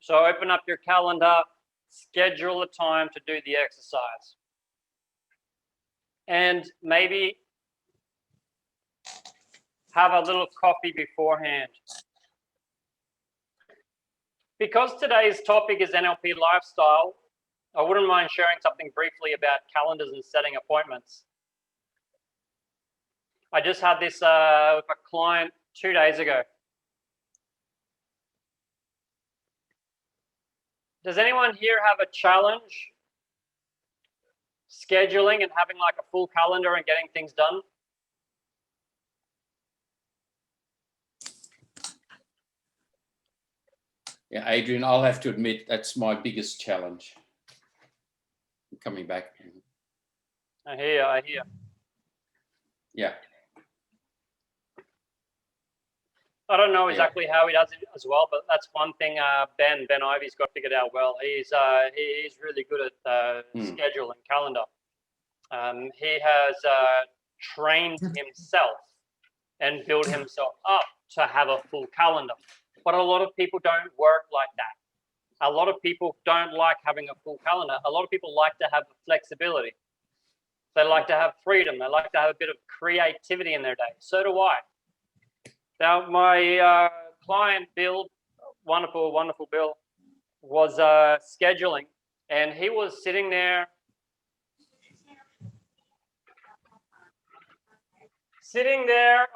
So open up your calendar, schedule a time to do the exercise. And maybe have a little coffee beforehand. Because today's topic is NLP lifestyle, I wouldn't mind sharing something briefly about calendars and setting appointments. I just had this with a client 2 days ago. Does anyone here have a challenge scheduling and having like a full calendar and getting things done? Yeah, Adrian, I'll have to admit that's my biggest challenge. I'm coming back. I hear. Yeah. I don't know exactly how he does it as well, but that's one thing Ben Ivy's got figured out well. He's really good at schedule and calendar. He has trained himself and built himself up to have a full calendar. But a lot of people don't work like that. A lot of people don't like having a full calendar. A lot of people like to have flexibility. They like to have freedom. They like to have a bit of creativity in their day. So do I. Now, my client, Bill, wonderful, wonderful Bill, was scheduling, and he was sitting there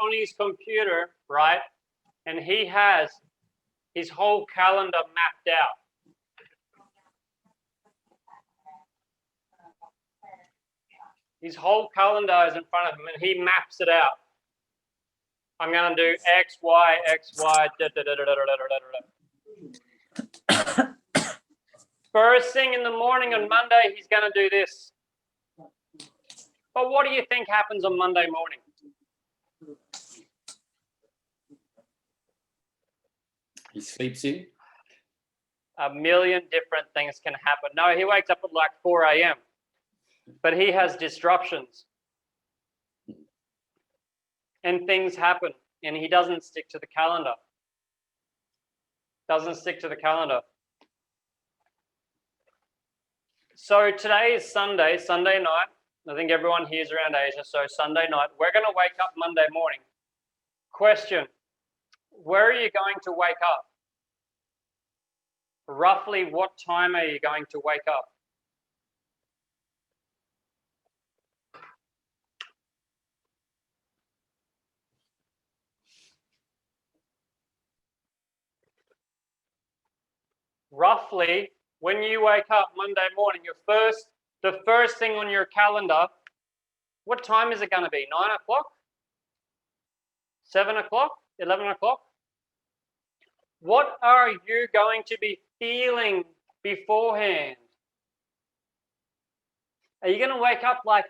on his computer, right? And he has his whole calendar mapped out. His whole calendar is in front of him, and he maps it out. I'm going to do X, Y, X, Y, da, da, da, da, da, da, da, da. First thing in the morning on Monday, he's going to do this. But what do you think happens on Monday morning? He sleeps in. A million different things can happen. No, he wakes up at like 4 a.m. But he has disruptions. And things happen. And he doesn't stick to the calendar. Doesn't stick to the calendar. So today is Sunday night. I think everyone here is around Asia. So Sunday night, we're going to wake up Monday morning. Question, where are you going to wake up? Roughly what time are you going to wake up? Roughly, when you wake up Monday morning, the first thing on your calendar, what time is it going to be? 9 o'clock? 7 o'clock? 11 o'clock? What are you going to be feeling beforehand? Are you going to wake up like,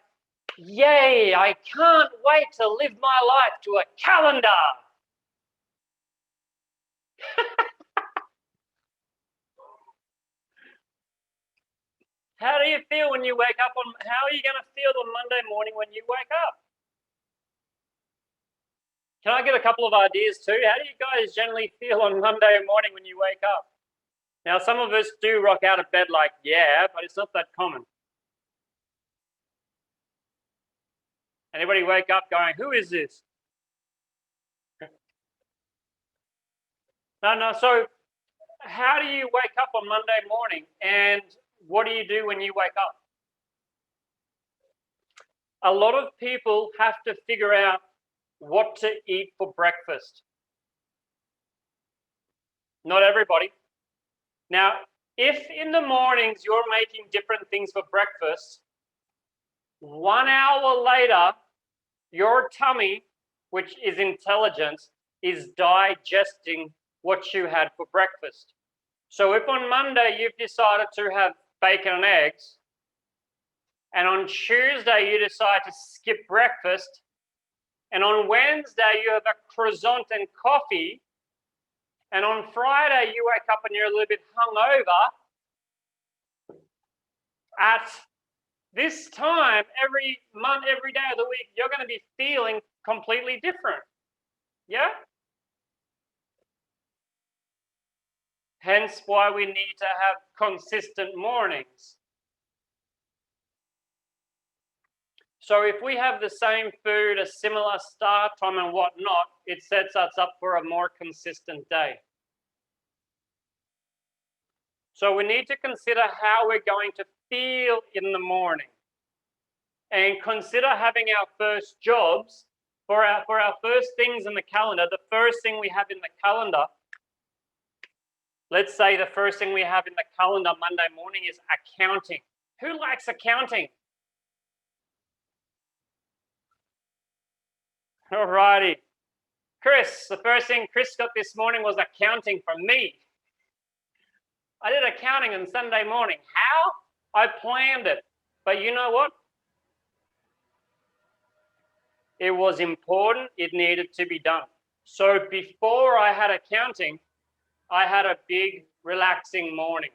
yay, I can't wait to live my life to a calendar? How do you feel when you wake up how are you going to feel on Monday morning when you wake up? Can I get a couple of ideas too? How do you guys generally feel on Monday morning when you wake up? Now, some of us do rock out of bed like, yeah, but it's not that common. Anybody wake up going, who is this? No. So how do you wake up on Monday morning, and what do you do when you wake up? A lot of people have to figure out what to eat for breakfast. Not everybody. Now, if in the mornings you're making different things for breakfast, 1 hour later, your tummy, which is intelligence, is digesting what you had for breakfast. So if on Monday you've decided to have bacon and eggs, and on Tuesday you decide to skip breakfast, and on Wednesday you have a croissant and coffee, and on Friday you wake up and you're a little bit hungover, at this time, every month, every day of the week, you're going to be feeling completely different. Yeah? Hence why we need to have consistent mornings. So if we have the same food, a similar start time and whatnot, it sets us up for a more consistent day. So we need to consider how we're going to feel in the morning, and consider having our first jobs for our first things in the calendar. The first thing we have in the calendar, let's say the first thing we have in the calendar Monday morning is accounting. Who likes accounting? All righty. Chris, the first thing Chris got this morning was accounting from me. I did accounting on Sunday morning. How? I planned it. But you know what? It was important. It needed to be done. So before I had accounting, I had a big relaxing morning.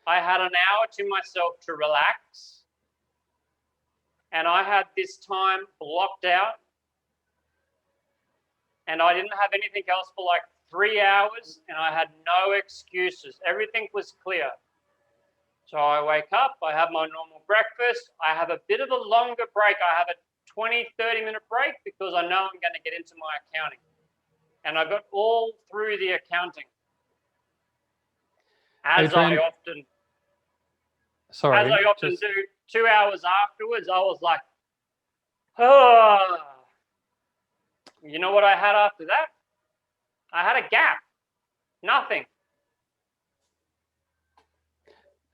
I had an hour to myself to relax. And I had this time blocked out. And I didn't have anything else for like 3 hours and I had no excuses. Everything was clear. So I wake up, I have my normal breakfast, I have a bit of a longer break. I have a 20, 30-minute break because I know I'm going to get into my accounting. And I got all through the accounting. As I often do. 2 hours afterwards, I was like, oh. You know what I had after that? I had a gap. Nothing.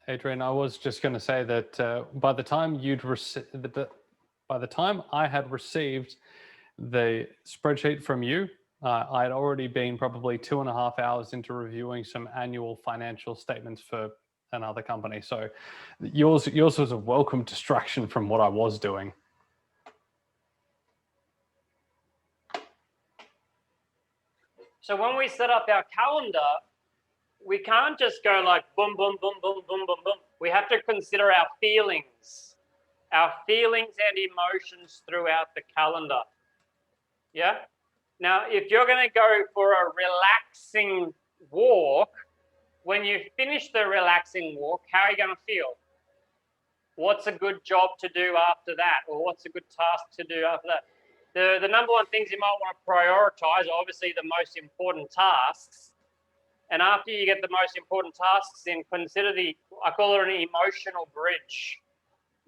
Adrian, I was just going to say that by the time I had received the spreadsheet from you, I'd already been probably 2.5 hours into reviewing some annual financial statements for another company. So yours was a welcome distraction from what I was doing. So when we set up our calendar, we can't just go like boom, boom, boom, boom, boom, boom, boom. We have to consider our feelings and emotions throughout the calendar. Yeah. Now, if you're going to go for a relaxing walk, when you finish the relaxing walk, how are you going to feel? What's a good job to do after that? Or what's a good task to do after that? The number one things you might want to prioritize are obviously the most important tasks. And after you get the most important tasks in, consider I call it an emotional bridge.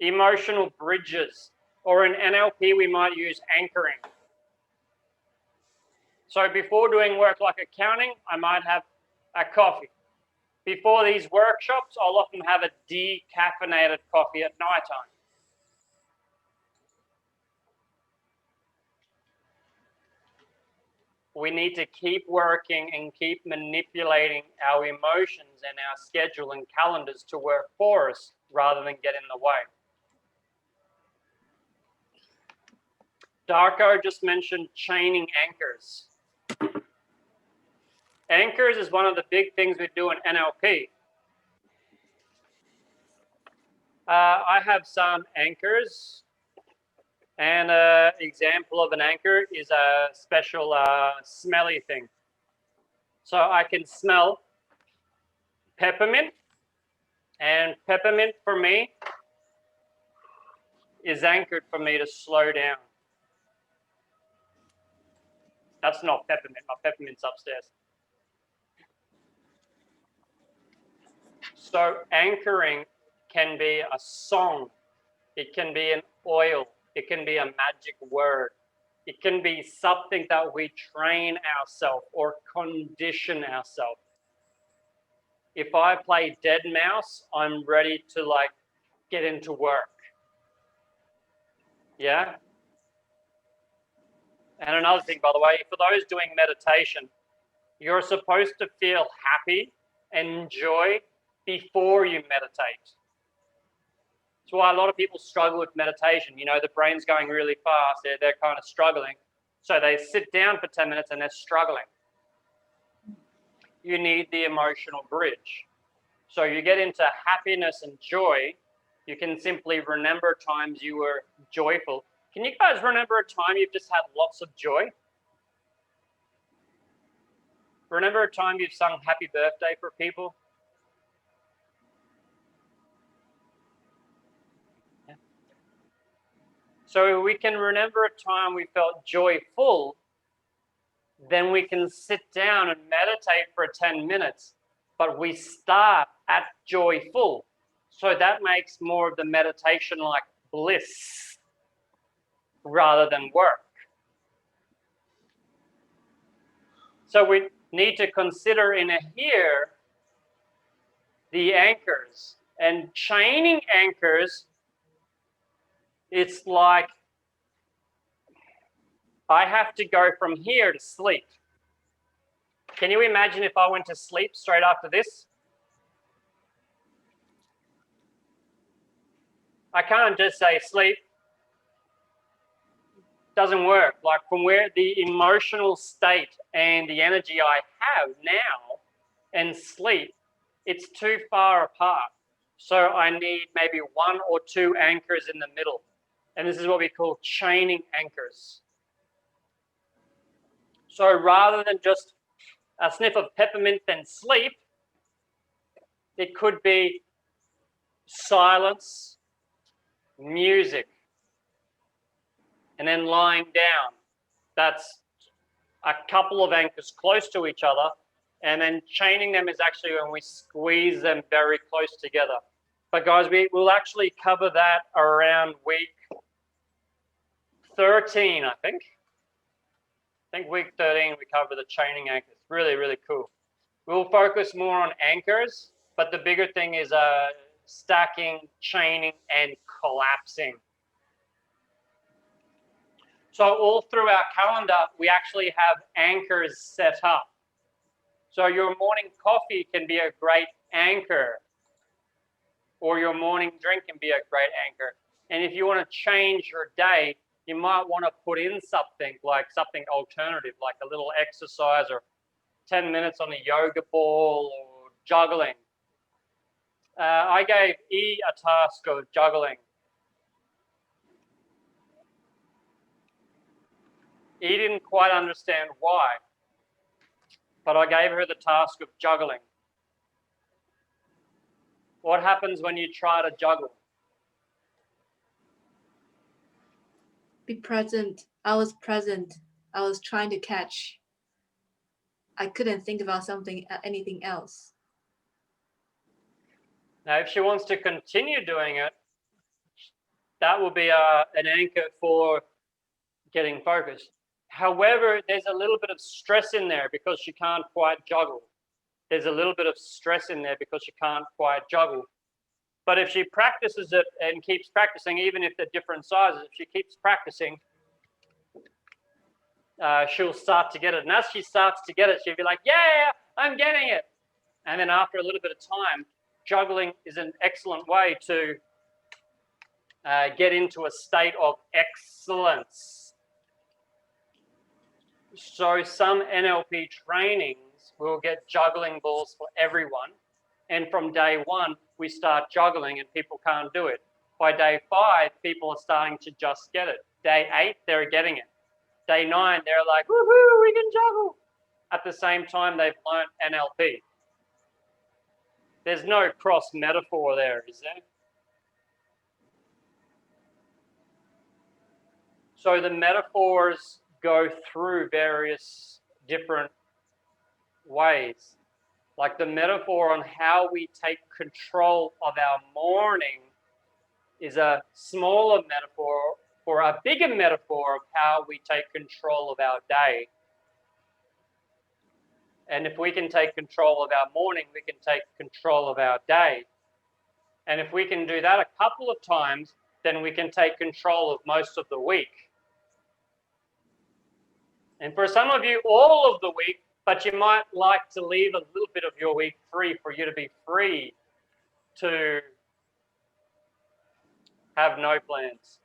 Emotional bridges. Or in NLP, we might use anchoring. So before doing work like accounting, I might have a coffee. Before these workshops, I'll often have a decaffeinated coffee at nighttime. We need to keep working and keep manipulating our emotions and our schedule and calendars to work for us rather than get in the way. Darko just mentioned chaining anchors. Anchors is one of the big things we do in NLP. I have some anchors. And an example of an anchor is a special smelly thing. So I can smell peppermint. And peppermint for me is anchored for me to slow down. That's not peppermint. My peppermint's upstairs. So anchoring can be a song. It can be an oil. It can be a magic word. It can be something that we train ourselves or condition ourselves. If I play Dead Mouse, I'm ready to like get into work. Yeah? And another thing, by the way, for those doing meditation, you're supposed to feel happy and joy before you meditate. That's why a lot of people struggle with meditation. You know, the brain's going really fast. They're kind of struggling. So they sit down for 10 minutes and they're struggling. You need the emotional bridge. So you get into happiness and joy. You can simply remember times you were joyful. Can you guys remember a time you've just had lots of joy? Remember a time you've sung happy birthday for people? So we can remember a time we felt joyful, then we can sit down and meditate for 10 minutes, but we start at joyful. So that makes more of the meditation like bliss rather than work. So we need to consider in here the anchors, and chaining anchors. It's like I have to go from here to sleep. Can you imagine if I went to sleep straight after this? I can't just say sleep. Doesn't work. Like from where the emotional state and the energy I have now and sleep, it's too far apart. So I need maybe 1 or 2 anchors in the middle. And this is what we call chaining anchors. So rather than just a sniff of peppermint, then sleep. It could be silence, music, and then lying down. That's a couple of anchors close to each other, and then chaining them is actually when we squeeze them very close together. But guys, we'll actually cover that around week 13, I think. I think week 13 we cover the chaining anchors. Really, really cool. We'll focus more on anchors, but the bigger thing is stacking, chaining, and collapsing. So all through our calendar, we actually have anchors set up. So your morning coffee can be a great anchor, or your morning drink can be a great anchor. And if you want to change your day, you might want to put in something like something alternative, like a little exercise or 10 minutes on a yoga ball or juggling. I gave E a task of juggling. E didn't quite understand why, but I gave her the task of juggling. What happens when you try to juggle? Be present. I was present. I was trying to catch. I couldn't think about anything else. Now, if she wants to continue doing it, that will be an anchor for getting focused. However, there's a little bit of stress in there because she can't quite juggle. There's a little bit of stress in there because she can't quite juggle. But if she practices it and keeps practicing, even if they're different sizes, if she keeps practicing, she'll start to get it. And as she starts to get it, she'll be like, yeah, I'm getting it. And then after a little bit of time, juggling is an excellent way to get into a state of excellence. So some NLP trainings will get juggling balls for everyone. And from day one, we start juggling and people can't do it. By day 5, people are starting to just get it. Day 8, they're getting it. Day 9, they're like, woohoo, we can juggle. At the same time, they've learned NLP. There's no cross metaphor there, is there? So the metaphors go through various different ways. Like the metaphor on how we take control of our morning is a smaller metaphor or a bigger metaphor of how we take control of our day. And if we can take control of our morning, we can take control of our day. And if we can do that a couple of times, then we can take control of most of the week. And for some of you, all of the week, but you might like to leave a little bit of your week free for you to be free to have no plans.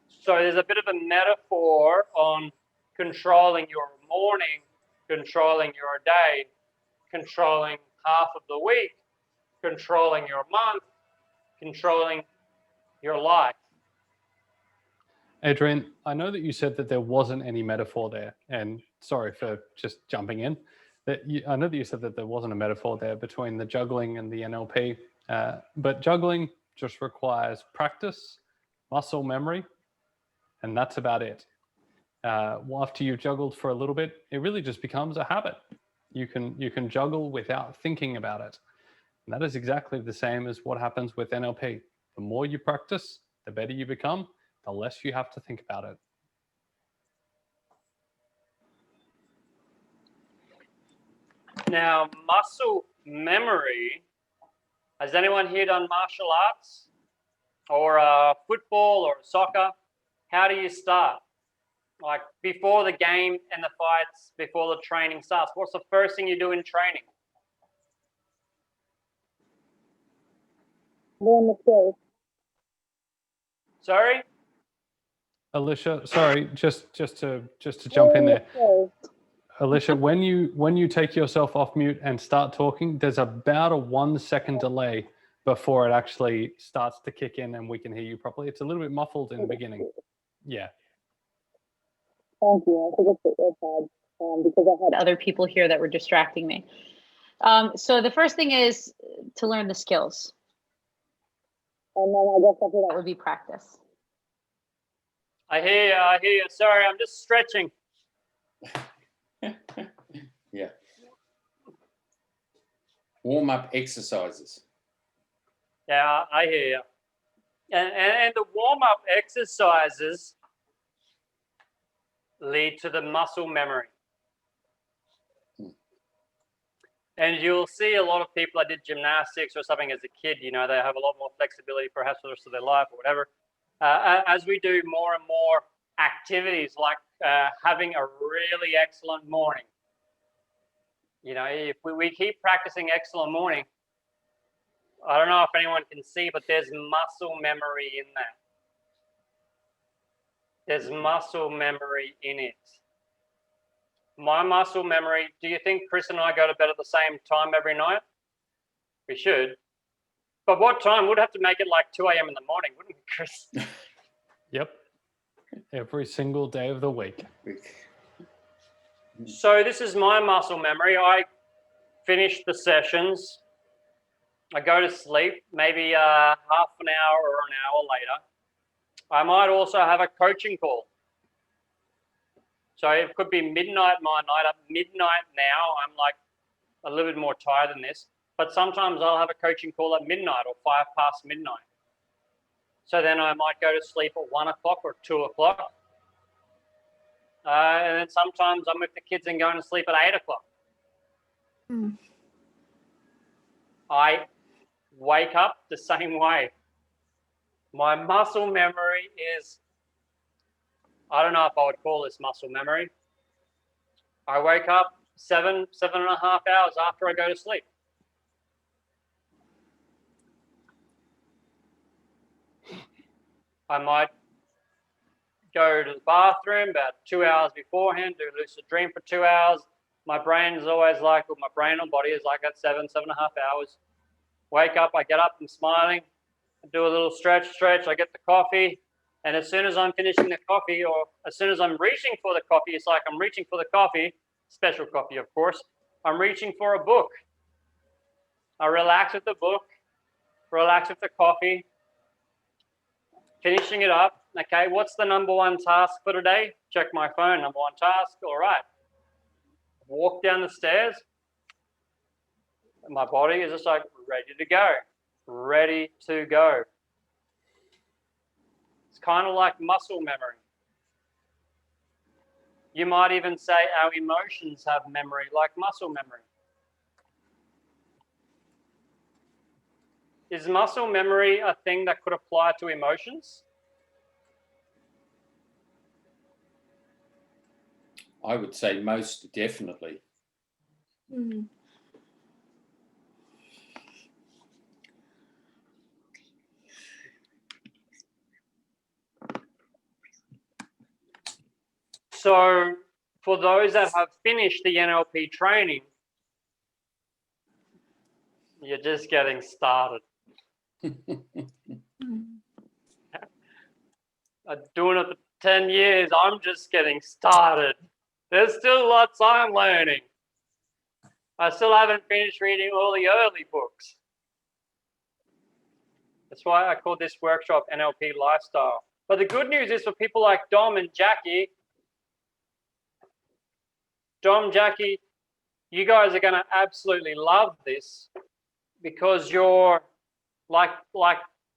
So there's a bit of a metaphor on controlling your morning, controlling your day, controlling half of the week, controlling your month, controlling your life. Adrian, I know that you said that there wasn't any metaphor there, and sorry for just jumping in. I know that you said that there wasn't a metaphor there between the juggling and the NLP, but juggling just requires practice, muscle memory, and that's about it. After you've juggled for a little bit, it really just becomes a habit. You can juggle without thinking about it. And that is exactly the same as what happens with NLP. The more you practice, the better you become, the less you have to think about it. Now, muscle memory. Has anyone here done martial arts or football or soccer? How do you start? Like before the game and the fights, before the training starts, what's the first thing you do in training? Learn the skills. Sorry? Alicia, sorry, just to jump in there. Alicia, when you take yourself off mute and start talking, there's about a 1 second delay before it actually starts to kick in and we can hear you properly. It's a little bit muffled in the beginning. Yeah. Thank you. I think it's the earpod. because I had other people here that were distracting me. So the first thing is to learn the skills. And then I guess after that would be practice. I hear you. Sorry, I'm just stretching. Yeah. Warm-up exercises. Yeah, I hear you. And the warm-up exercises lead to the muscle memory. And you'll see a lot of people that did gymnastics or something as a kid, you know, they have a lot more flexibility perhaps for the rest of their life or whatever. As we do more and more activities like having a really excellent morning, you know, if we keep practicing excellent morning, I don't know if anyone can see, but there's muscle memory in that. There's muscle memory in it. My muscle memory, do you think Chris and I go to bed at the same time every night? We should. But what time? We'd have to make it like 2 a.m. in the morning, wouldn't we, Chris? Yep. Every single day of the week. So this is my muscle memory. I finish the sessions. I go to sleep, maybe half an hour or an hour later. I might also have a coaching call. So it could be midnight my night. At midnight now, I'm like a little bit more tired than this. But sometimes I'll have a coaching call at midnight or 5 past midnight. So then I might go to sleep at 1 o'clock or 2 o'clock. And then sometimes I'm with the kids and going to sleep at 8 o'clock. I wake up the same way. My muscle memory is, I don't know if I would call this muscle memory. I wake up 7.5 hours after I go to sleep. I might go to the bathroom about 2 hours beforehand, do lucid dream for 2 hours. My brain is always like, well, my brain and body is like at 7.5 hours. Wake up, I get up, I'm smiling, I do a little stretch, I get the coffee. And as soon as I'm finishing the coffee, or as soon as I'm reaching for the coffee, it's like I'm reaching for the coffee, special coffee, of course. I'm reaching for a book. I relax with the book, relax with the coffee, finishing it up. Okay, what's the number one task for today? Check my phone, number one task, all right. Walk down the stairs. And my body is just like ready to go, ready to go. It's kind of like muscle memory. You might even say our emotions have memory like muscle memory. Is muscle memory a thing that could apply to emotions? I would say most definitely. So for those that have finished the NLP training, you're just getting started. I'm doing it for 10 years. I'm just getting started. There's still lots I'm learning. I still haven't finished reading all the early books. That's why I call this workshop NLP Lifestyle. But the good news is for people like Dom and Jackie, Jackie, you guys are going to absolutely love this because your like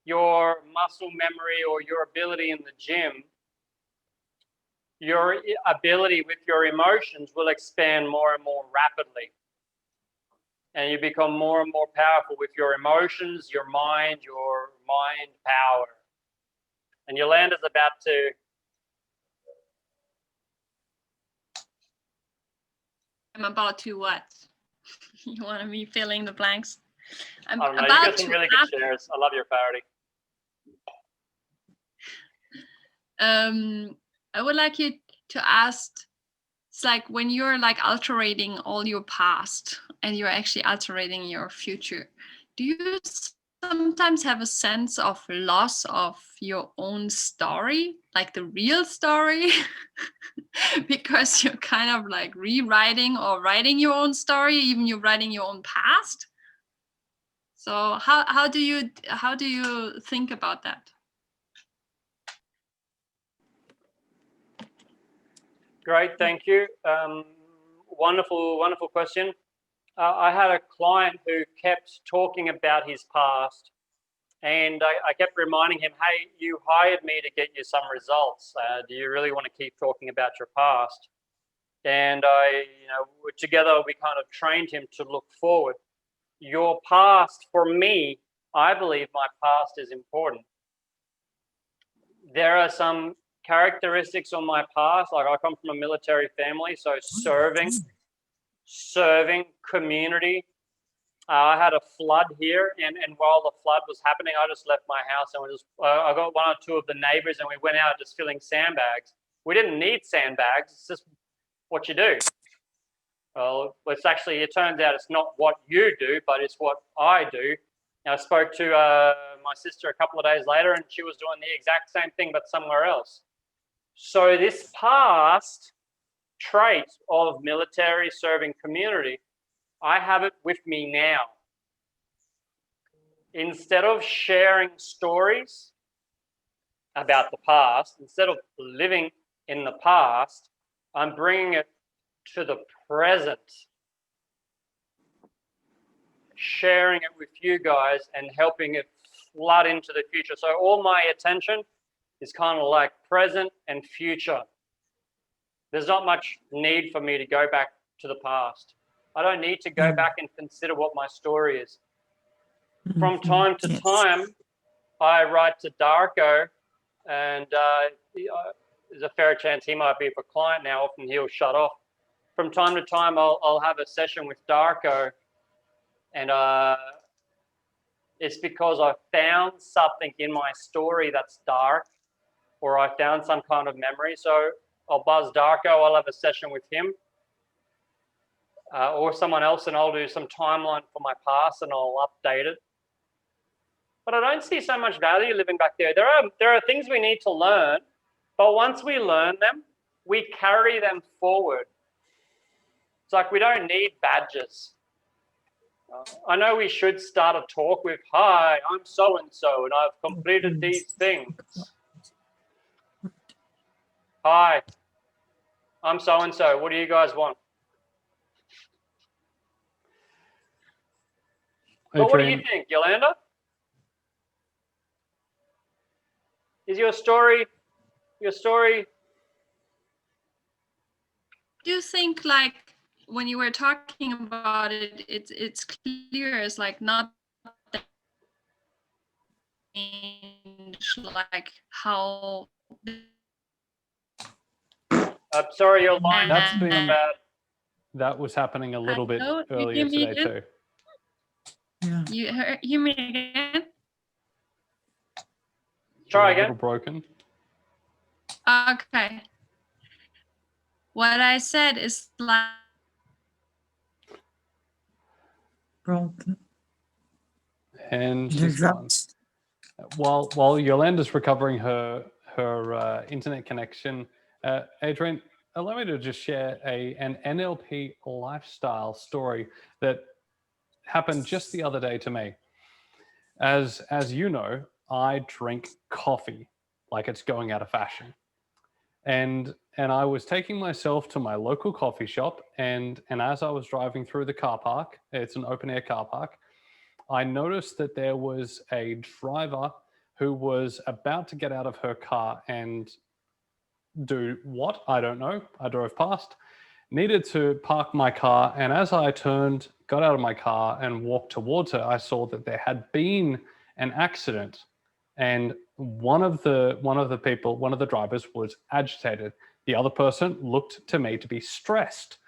your muscle memory or your ability in the gym, your ability with your emotions will expand more and more rapidly. And you become more and more powerful with your emotions, your mind power. And Yolanda's about to I'm about to what? You want me filling the blanks? I don't know, you got some really good shares. I love your clarity. I would like you to ask, it's like when you're like altering all your past and you're actually altering your future, do you sometimes have a sense of loss of your own story, like the real story, because you're kind of like rewriting or writing your own story, even you're writing your own past. So how do you think about that? Great, thank you. Wonderful question. I had a client who kept talking about his past, and I kept reminding him, hey, you hired me to get you some results. Do you really want to keep talking about your past? And together we kind of trained him to look forward. Your past, for me, I believe my past is important. There are some characteristics on my past, like I come from a military family, so serving community. I had a flood here, and while the flood was happening, I just left my house and I got one or two of the neighbors, and we went out just filling sandbags. We didn't need sandbags. It's just what you do. Well, it turns out it's not what you do, but it's what I do. I spoke to my sister a couple of days later, and she was doing the exact same thing, but somewhere else. So this past trait of military serving community, I have it with me now. Instead of sharing stories about the past, instead of living in the past, I'm bringing it to the present, sharing it with you guys and helping it flood into the future. So all my attention is kind of like present and future. There's not much need for me to go back to the past. I don't need to go back and consider what my story is. From time to time, I write to Darko, and there's a fair chance he might be a client now. Often he'll shut off. From time to time, I'll have a session with Darko, and it's because I found something in my story that's dark, or I found some kind of memory. So I'll buzz Darko, I'll have a session with him, or someone else, and I'll do some timeline for my past and I'll update it. But I don't see so much value living back there. There are things we need to learn, but once we learn them, we carry them forward. It's like we don't need badges. I know we should start a talk with, hi, I'm so-and-so, and I've completed these things. Hi, I'm so-and-so. What do you guys want? But what do you think, Yolanda? Is your story? Do you think, like, when you were talking about it, it's clear as like not like how. I'm sorry, your line. That's been bad. That was happening a little bit earlier today too. Yeah. You hear me again? Try again. A little broken. Okay. What I said is like Broken. And she's gone. While Yolanda's recovering her internet connection, Adrian, allow me to just share an NLP lifestyle story that happened just the other day to me. As you know, I drink coffee like it's going out of fashion. And I was taking myself to my local coffee shop, and as I was driving through the car park, it's an open air car park, I noticed that there was a driver who was about to get out of her car and do what? I don't know. I drove past, needed to park my car, and as I turned, got out of my car and walked towards her, I saw that there had been an accident, and one of the drivers was agitated. The other person looked to me to be stressed.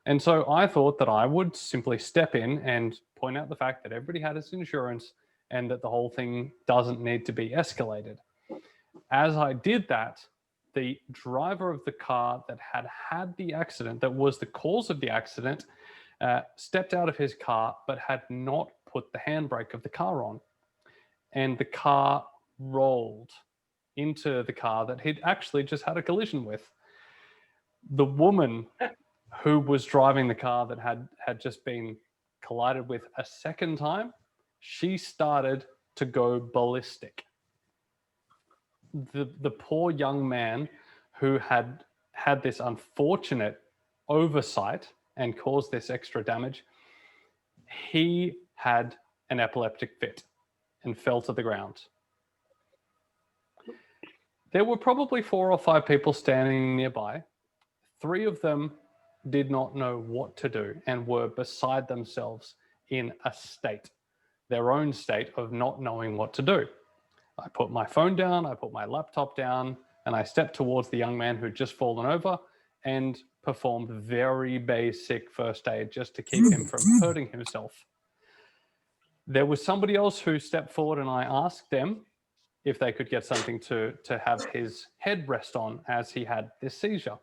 And so I thought that I would simply step in and point out the fact that everybody had its insurance and that the whole thing doesn't need to be escalated. As I did that, the driver of the car that had the accident, that was the cause of the accident, stepped out of his car but had not put the handbrake of the car on. and the car rolled into the car that he'd actually just had a collision with. The woman who was driving the car that had just been collided with a second time, she started to go ballistic. The poor young man who had this unfortunate oversight and caused this extra damage, he had an epileptic fit and fell to the ground. There were probably 4 or 5 people standing nearby. 3 of them did not know what to do and were beside themselves in a state, their own state of not knowing what to do. I put my phone down, I put my laptop down, and I stepped towards the young man who'd just fallen over and performed very basic first aid just to keep him from hurting himself. There was somebody else who stepped forward, and I asked them if they could get something to have his head rest on as he had this seizure.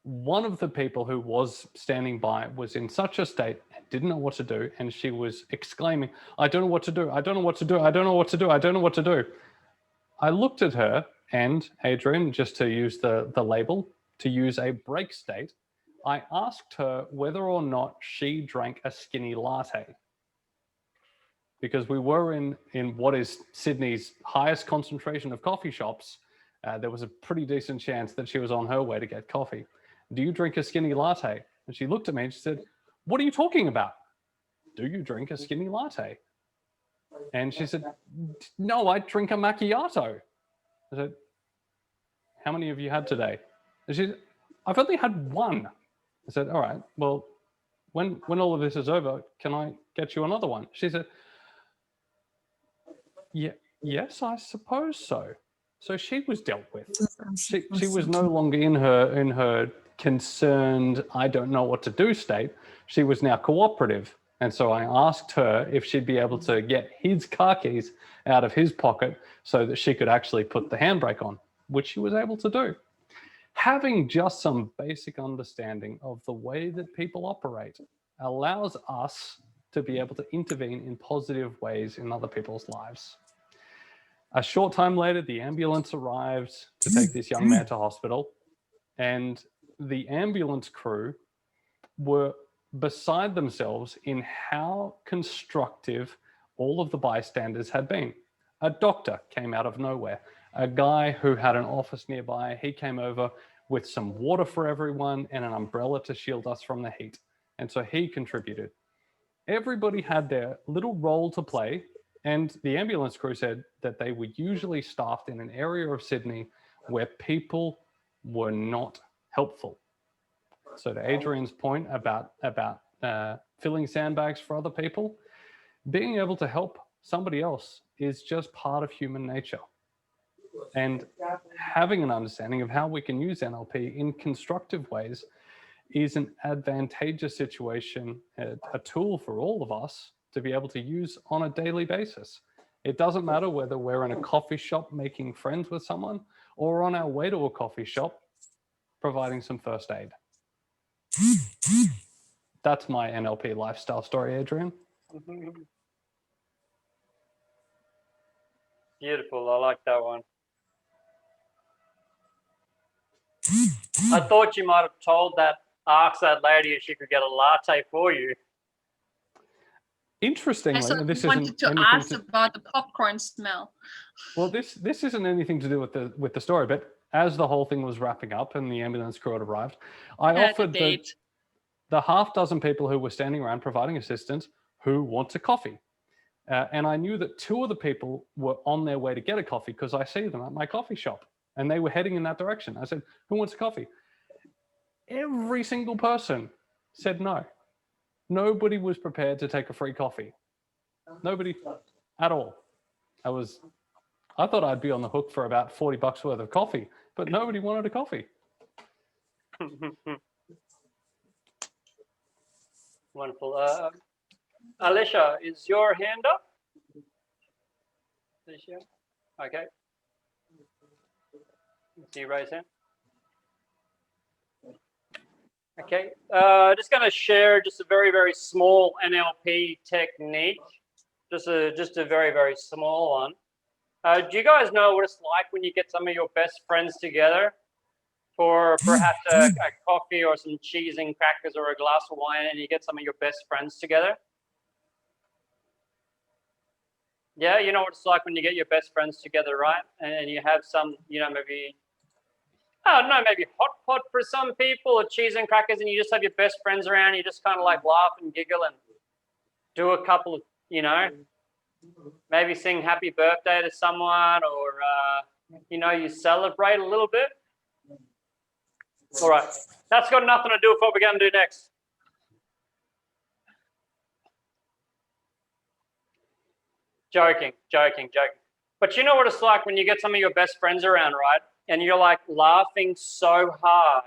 One of the people who was standing by was in such a state and didn't know what to do, and she was exclaiming, "I don't know what to do, I don't know what to do, I don't know what to do, I don't know what to do." I looked at her, and Adrian, just to use the label, to use a break state, I asked her whether or not she drank a skinny latte. Because we were in what is Sydney's highest concentration of coffee shops, there was a pretty decent chance that she was on her way to get coffee. "Do you drink a skinny latte?" And she looked at me and she said, "What are you talking about? Do you drink a skinny latte?" And she said, "No, I drink a macchiato." I said, "How many have you had today?" And she said, "I've only had one." I said, "All right, well, when all of this is over, can I get you another one?" She said, "Yeah, yes, I suppose so." So she was dealt with. She was no longer in her concerned, "I don't know what to do" state. She was now cooperative. And so I asked her if she'd be able to get his car keys out of his pocket so that she could actually put the handbrake on, which she was able to do. Having just some basic understanding of the way that people operate allows us to be able to intervene in positive ways in other people's lives. A short time later, the ambulance arrived to take this young man to hospital, and the ambulance crew were beside themselves in how constructive all of the bystanders had been. A doctor came out of nowhere. A guy who had an office nearby, he came over with some water for everyone and an umbrella to shield us from the heat. And so he contributed. Everybody had their little role to play, and the ambulance crew said that they were usually staffed in an area of Sydney where people were not helpful. So to Adrian's point about filling sandbags for other people, being able to help somebody else is just part of human nature. And having an understanding of how we can use NLP in constructive ways is an advantageous situation, a tool for all of us to be able to use on a daily basis. It doesn't matter whether we're in a coffee shop making friends with someone or on our way to a coffee shop providing some first aid. That's my NLP lifestyle story, Adrian. Beautiful. I like that one. I thought you might have told that, asked that lady if she could get a latte for you. Interestingly, I this wanted isn't to ask about the popcorn smell. Well, this isn't anything to do with the story, but as the whole thing was wrapping up and the ambulance crew had arrived, I offered the half dozen people who were standing around providing assistance who wants a coffee. And I knew that 2 of the people were on their way to get a coffee because I see them at my coffee shop and they were heading in that direction. I said, "Who wants a coffee?" Every single person said no. Nobody was prepared to take a free coffee. Nobody at all. I thought I'd be on the hook for about $40 worth of coffee, but nobody wanted a coffee. Wonderful. Alicia, is your hand up? Alicia? Okay. See you raise hand. Okay. Just going to share just a very, very small NLP technique Just a very, very small one. Do you guys know what it's like when you get some of your best friends together for perhaps a coffee or some cheese and crackers or a glass of wine, and you get some of your best friends together? Yeah, you know what it's like when you get your best friends together, right? And you have some, you know, maybe, I don't know, maybe hot pot for some people or cheese and crackers, and you just have your best friends around, and you just kind of like laugh and giggle and do a couple of, you know, maybe sing happy birthday to someone, or, you know, you celebrate a little bit. All right, that's got nothing to do with what we're going to do next. Joking. But you know what it's like when you get some of your best friends around, right? And you're like laughing so hard.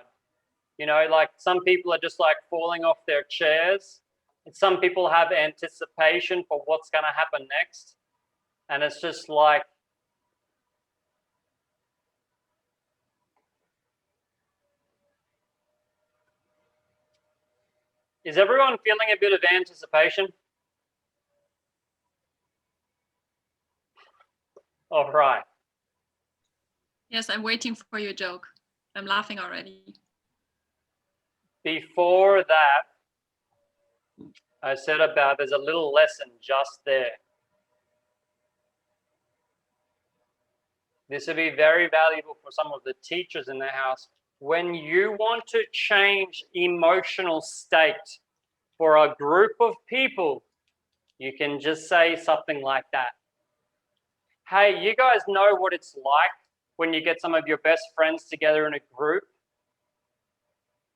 You know, like some people are just like falling off their chairs. And some people have anticipation for what's going to happen next. And it's just like, is everyone feeling a bit of anticipation? All right. Yes, I'm waiting for your joke. I'm laughing already. Before that, I said about there's a little lesson just there. This would be very valuable for some of the teachers in the house. When you want to change emotional state for a group of people, you can just say something like that. Hey, you guys know what it's like when you get some of your best friends together in a group?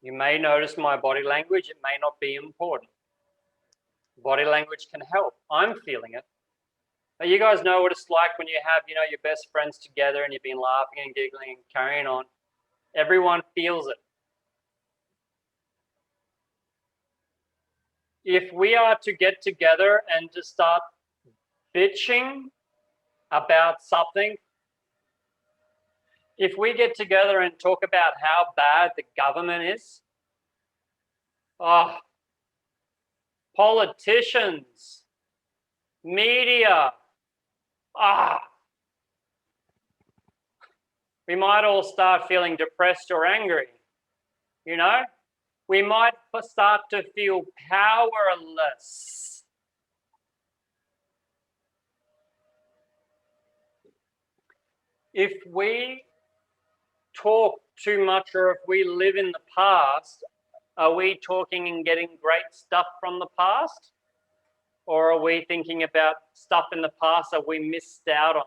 You may notice my body language. It may not be important. Body language can help. I'm feeling it. But you guys know what it's like when you have, you know, your best friends together and you've been laughing and giggling and carrying on. Everyone feels it. If we are to get together and to start bitching about something, if we get together and talk about how bad the government is, politicians, media, we might all start feeling depressed or angry, you know? We might start to feel powerless. If we talk too much or if we live in the past, are we talking and getting great stuff from the past? Or are we thinking about stuff in the past that we missed out on?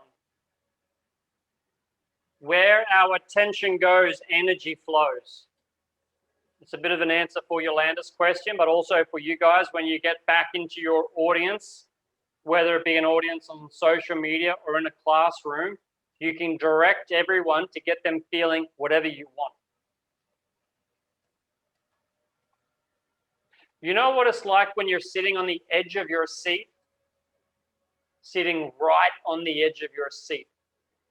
Where our attention goes, energy flows. It's a bit of an answer for Yolanda's question, but also for you guys when you get back into your audience, whether it be an audience on social media or in a classroom, you can direct everyone to get them feeling whatever you want. You know what it's like when you're sitting on the edge of your seat, sitting right on the edge of your seat,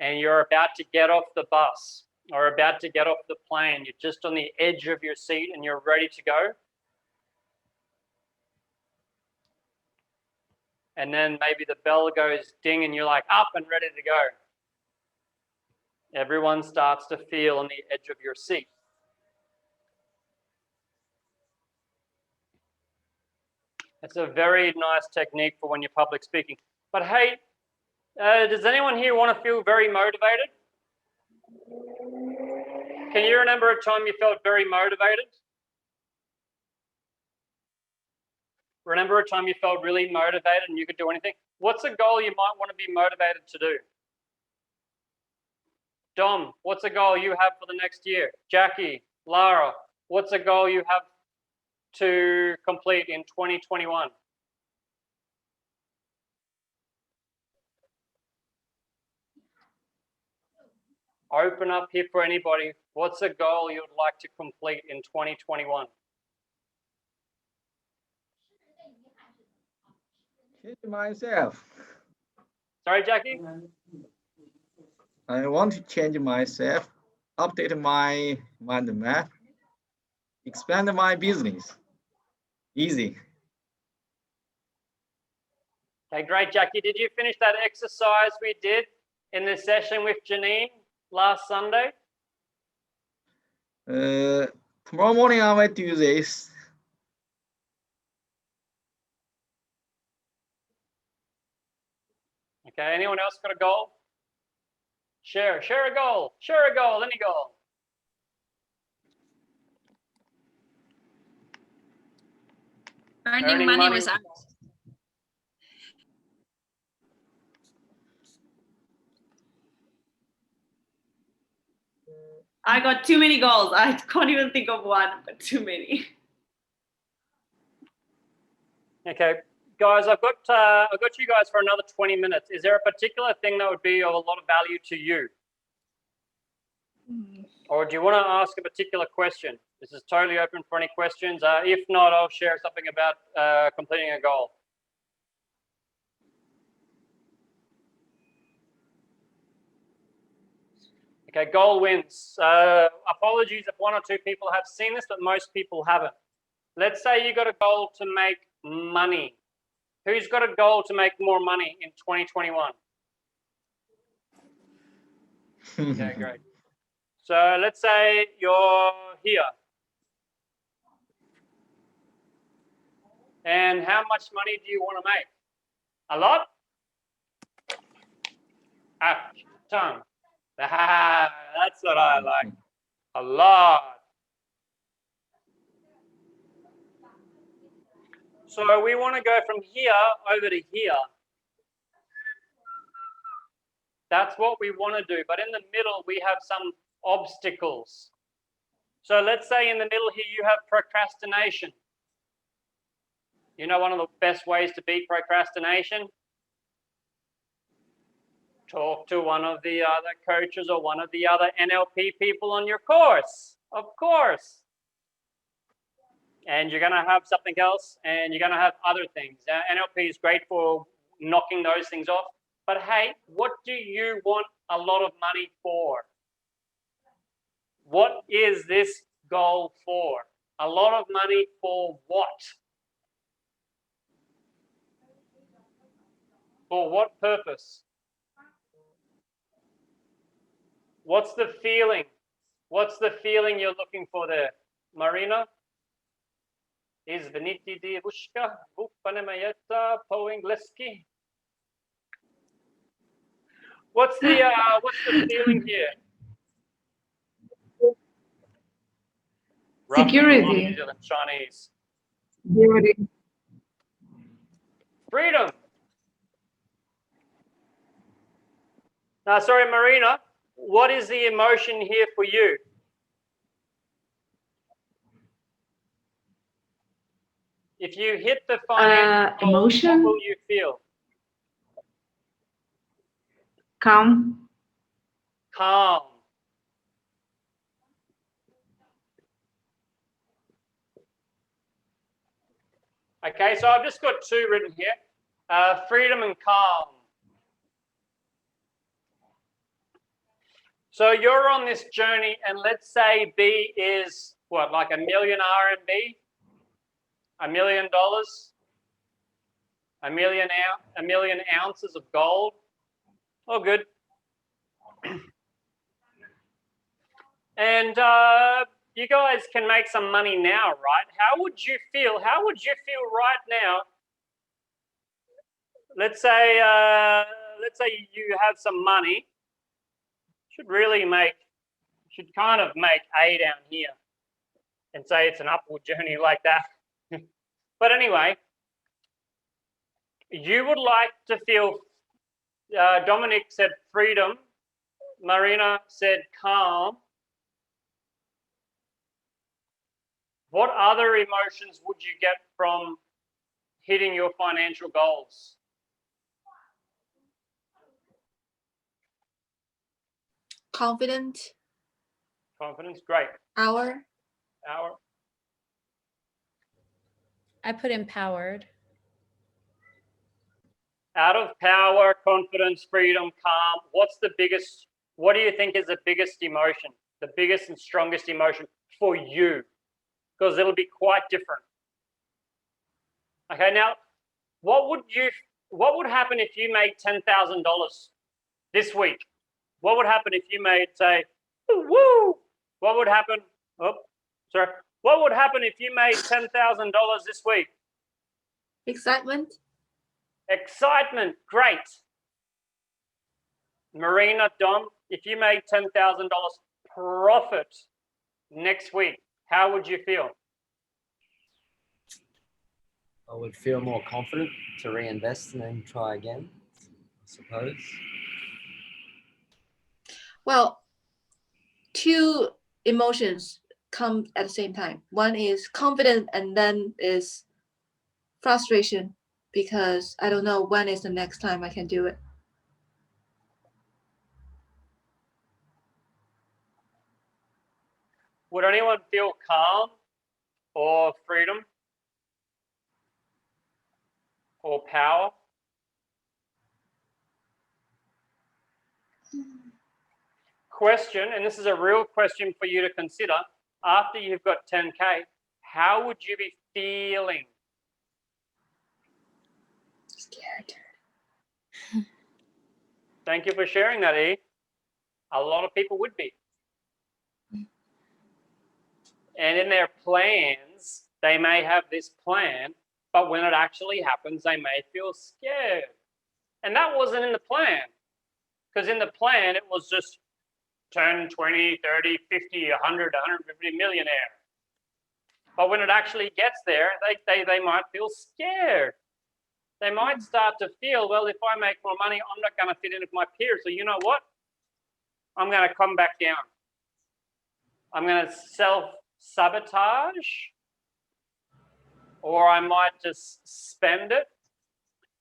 and you're about to get off the bus or about to get off the plane. You're just on the edge of your seat and you're ready to go. And then maybe the bell goes ding and you're like up and ready to go. Everyone starts to feel on the edge of your seat. It's a very nice technique for when you're public speaking. But hey, does anyone here want to feel very motivated? Can you remember a time you felt very motivated? Remember a time you felt really motivated and you could do anything? What's a goal you might want to be motivated to do? Dom, what's a goal you have for the next year? Jackie, Lara, what's a goal you have to complete in 2021? Open up here for anybody. What's a goal you would like to complete in 2021? Change myself. Sorry, Jackie? I want to change myself, update my mind map, expand my business. Easy. Okay, great, Jackie. Did you finish that exercise we did in the session with Janine last Sunday? Tomorrow morning I might do this. Okay, anyone else got a goal? Share a goal, any goal. Earning money was out. I got too many goals. I can't even think of one, but too many. Okay, guys, I've got you guys for another 20 minutes. Is there a particular thing that would be of a lot of value to you? Or do you want to ask a particular question? This is totally open for any questions. If not, I'll share something about completing a goal. Okay, goal wins. Apologies if one or two people have seen this, but most people haven't. Let's say you got a goal to make money. Who's got a goal to make more money in 2021? Okay, great. So let's say you're here. And how much money do you want to make? A lot? Tongue. That's what I like. A lot. So we want to go from here over to here. That's what we want to do. But in the middle, we have some obstacles. So let's say in the middle here, you have procrastination. You know, one of the best ways to beat procrastination? Talk to one of the other coaches or one of the other NLP people on your course, of course. And you're going to have something else, and you're going to have other things. NLP is great for knocking those things off. But hey, what do you want a lot of money for? What is this goal for? A lot of money for what? For what purpose? What's the feeling? What's the feeling you're looking for there? Marina? Izvinite devushka, vupanemayeta po angliski. What's the feeling here? Security. Chinese. Security. Freedom. Now, sorry, Marina, what is the emotion here for you? If you hit the financial goal, emotion. what will you feel? Calm. Calm. Okay, so I've just got two written here, freedom and calm. So you're on this journey, and let's say B is what, like $1 million RMB, $1 million, a million ounces of gold. Oh, good. And you guys can make some money now, right? How would you feel? How would you feel right now? Let's say you have some money. Should kind of make A down here and say it's an upward journey like that. But anyway, you would like to feel, Dominic said freedom, Marina said calm. What other emotions would you get from hitting your financial goals? Confident. Confidence, great. Hour. I put empowered. Out of power, confidence, freedom, calm. What do you think is the biggest emotion? The biggest and strongest emotion for you? Because it'll be quite different. Okay, now, what would you what would happen if you made $10,000 this week? What would happen if you made, say, woo? What would happen? Oh, sorry. What would happen if you made $10,000 this week? Excitement. Excitement. Great. Marina, Dom, if you made $10,000 profit next week, how would you feel? I would feel more confident to reinvest and then try again, I suppose. Well, two emotions come at the same time. One is confident, and then is frustration because I don't know when is the next time I can do it. Would anyone feel calm or freedom or power? Question, and this is a real question for you to consider, after you've got 10K, how would you be feeling? Scared. Thank you for sharing that, E. A lot of people would be. And in their plans, they may have this plan, but when it actually happens, they may feel scared. And that wasn't in the plan. Because in the plan, it was just 10, 20, 30, 50, 100, 150 millionaire. But when it actually gets there, they might feel scared. They might start to feel, well, if I make more money, I'm not going to fit in with my peers. So you know what? I'm going to come back down. I'm going to self-sabotage, or I might just spend it,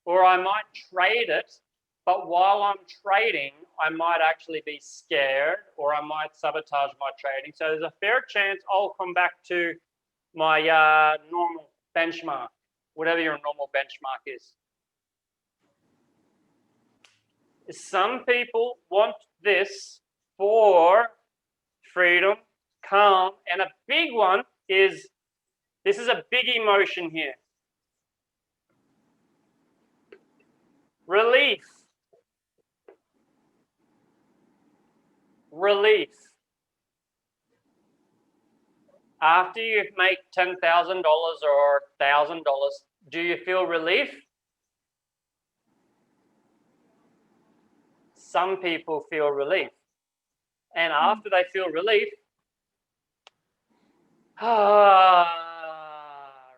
or I might trade it. But while I'm trading, I might actually be scared, or I might sabotage my trading. So there's a fair chance I'll come back to my normal benchmark, whatever your normal benchmark is. Some people want this for freedom, calm, and a big one is, this is a big emotion here. Relief. Relief. After you make $10,000 or $1,000, do you feel relief? Some people feel relief. And after they feel relief,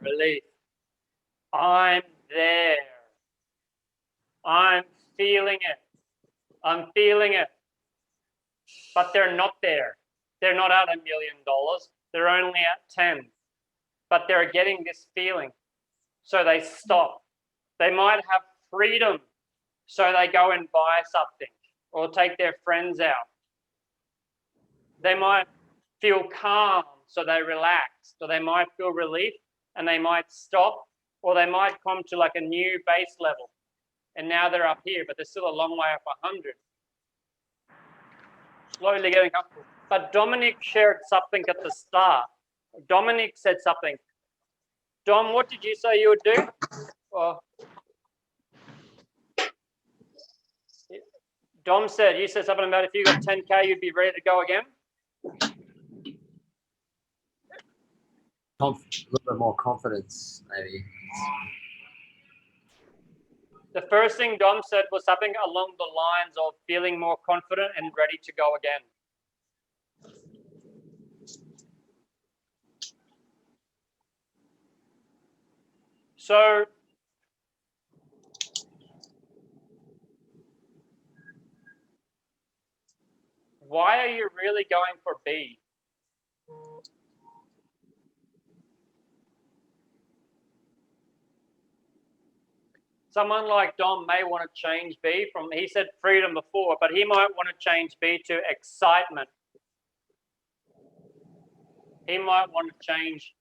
relief. I'm there. I'm feeling it. I'm feeling it. But they're not there. They're not at $1 million. They're only at 10. But they're getting this feeling. So they stop. They might have freedom. So they go and buy something or take their friends out. They might feel calm, so they relax. So they might feel relief and they might stop, or they might come to like a new base level. And now they're up here, but they're still a long way up 100. Slowly getting comfortable. But Dominic shared something at the start. Dominic said something. Dom, what did you say you would do? Dom said, you said something about if you got 10K, you'd be ready to go again? A little bit more confidence, maybe. The first thing Dom said was something along the lines of feeling more confident and ready to go again. So, why are you really going for B? Someone like Dom may want to change B from, he said freedom before, but he might want to change B to excitement. He might want to change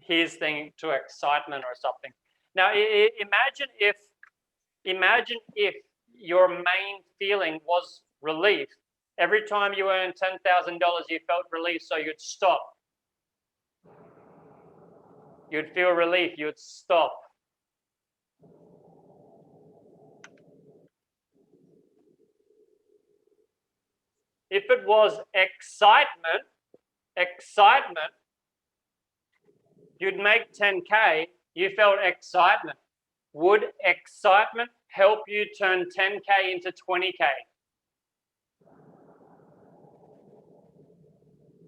his thing to excitement or something. Now, imagine if your main feeling was relief. Every time you earned $10,000, you felt relief, so you'd stop. You'd feel relief, you'd stop. If it was excitement, you'd make 10K, you felt excitement. Would excitement help you turn 10K into 20K?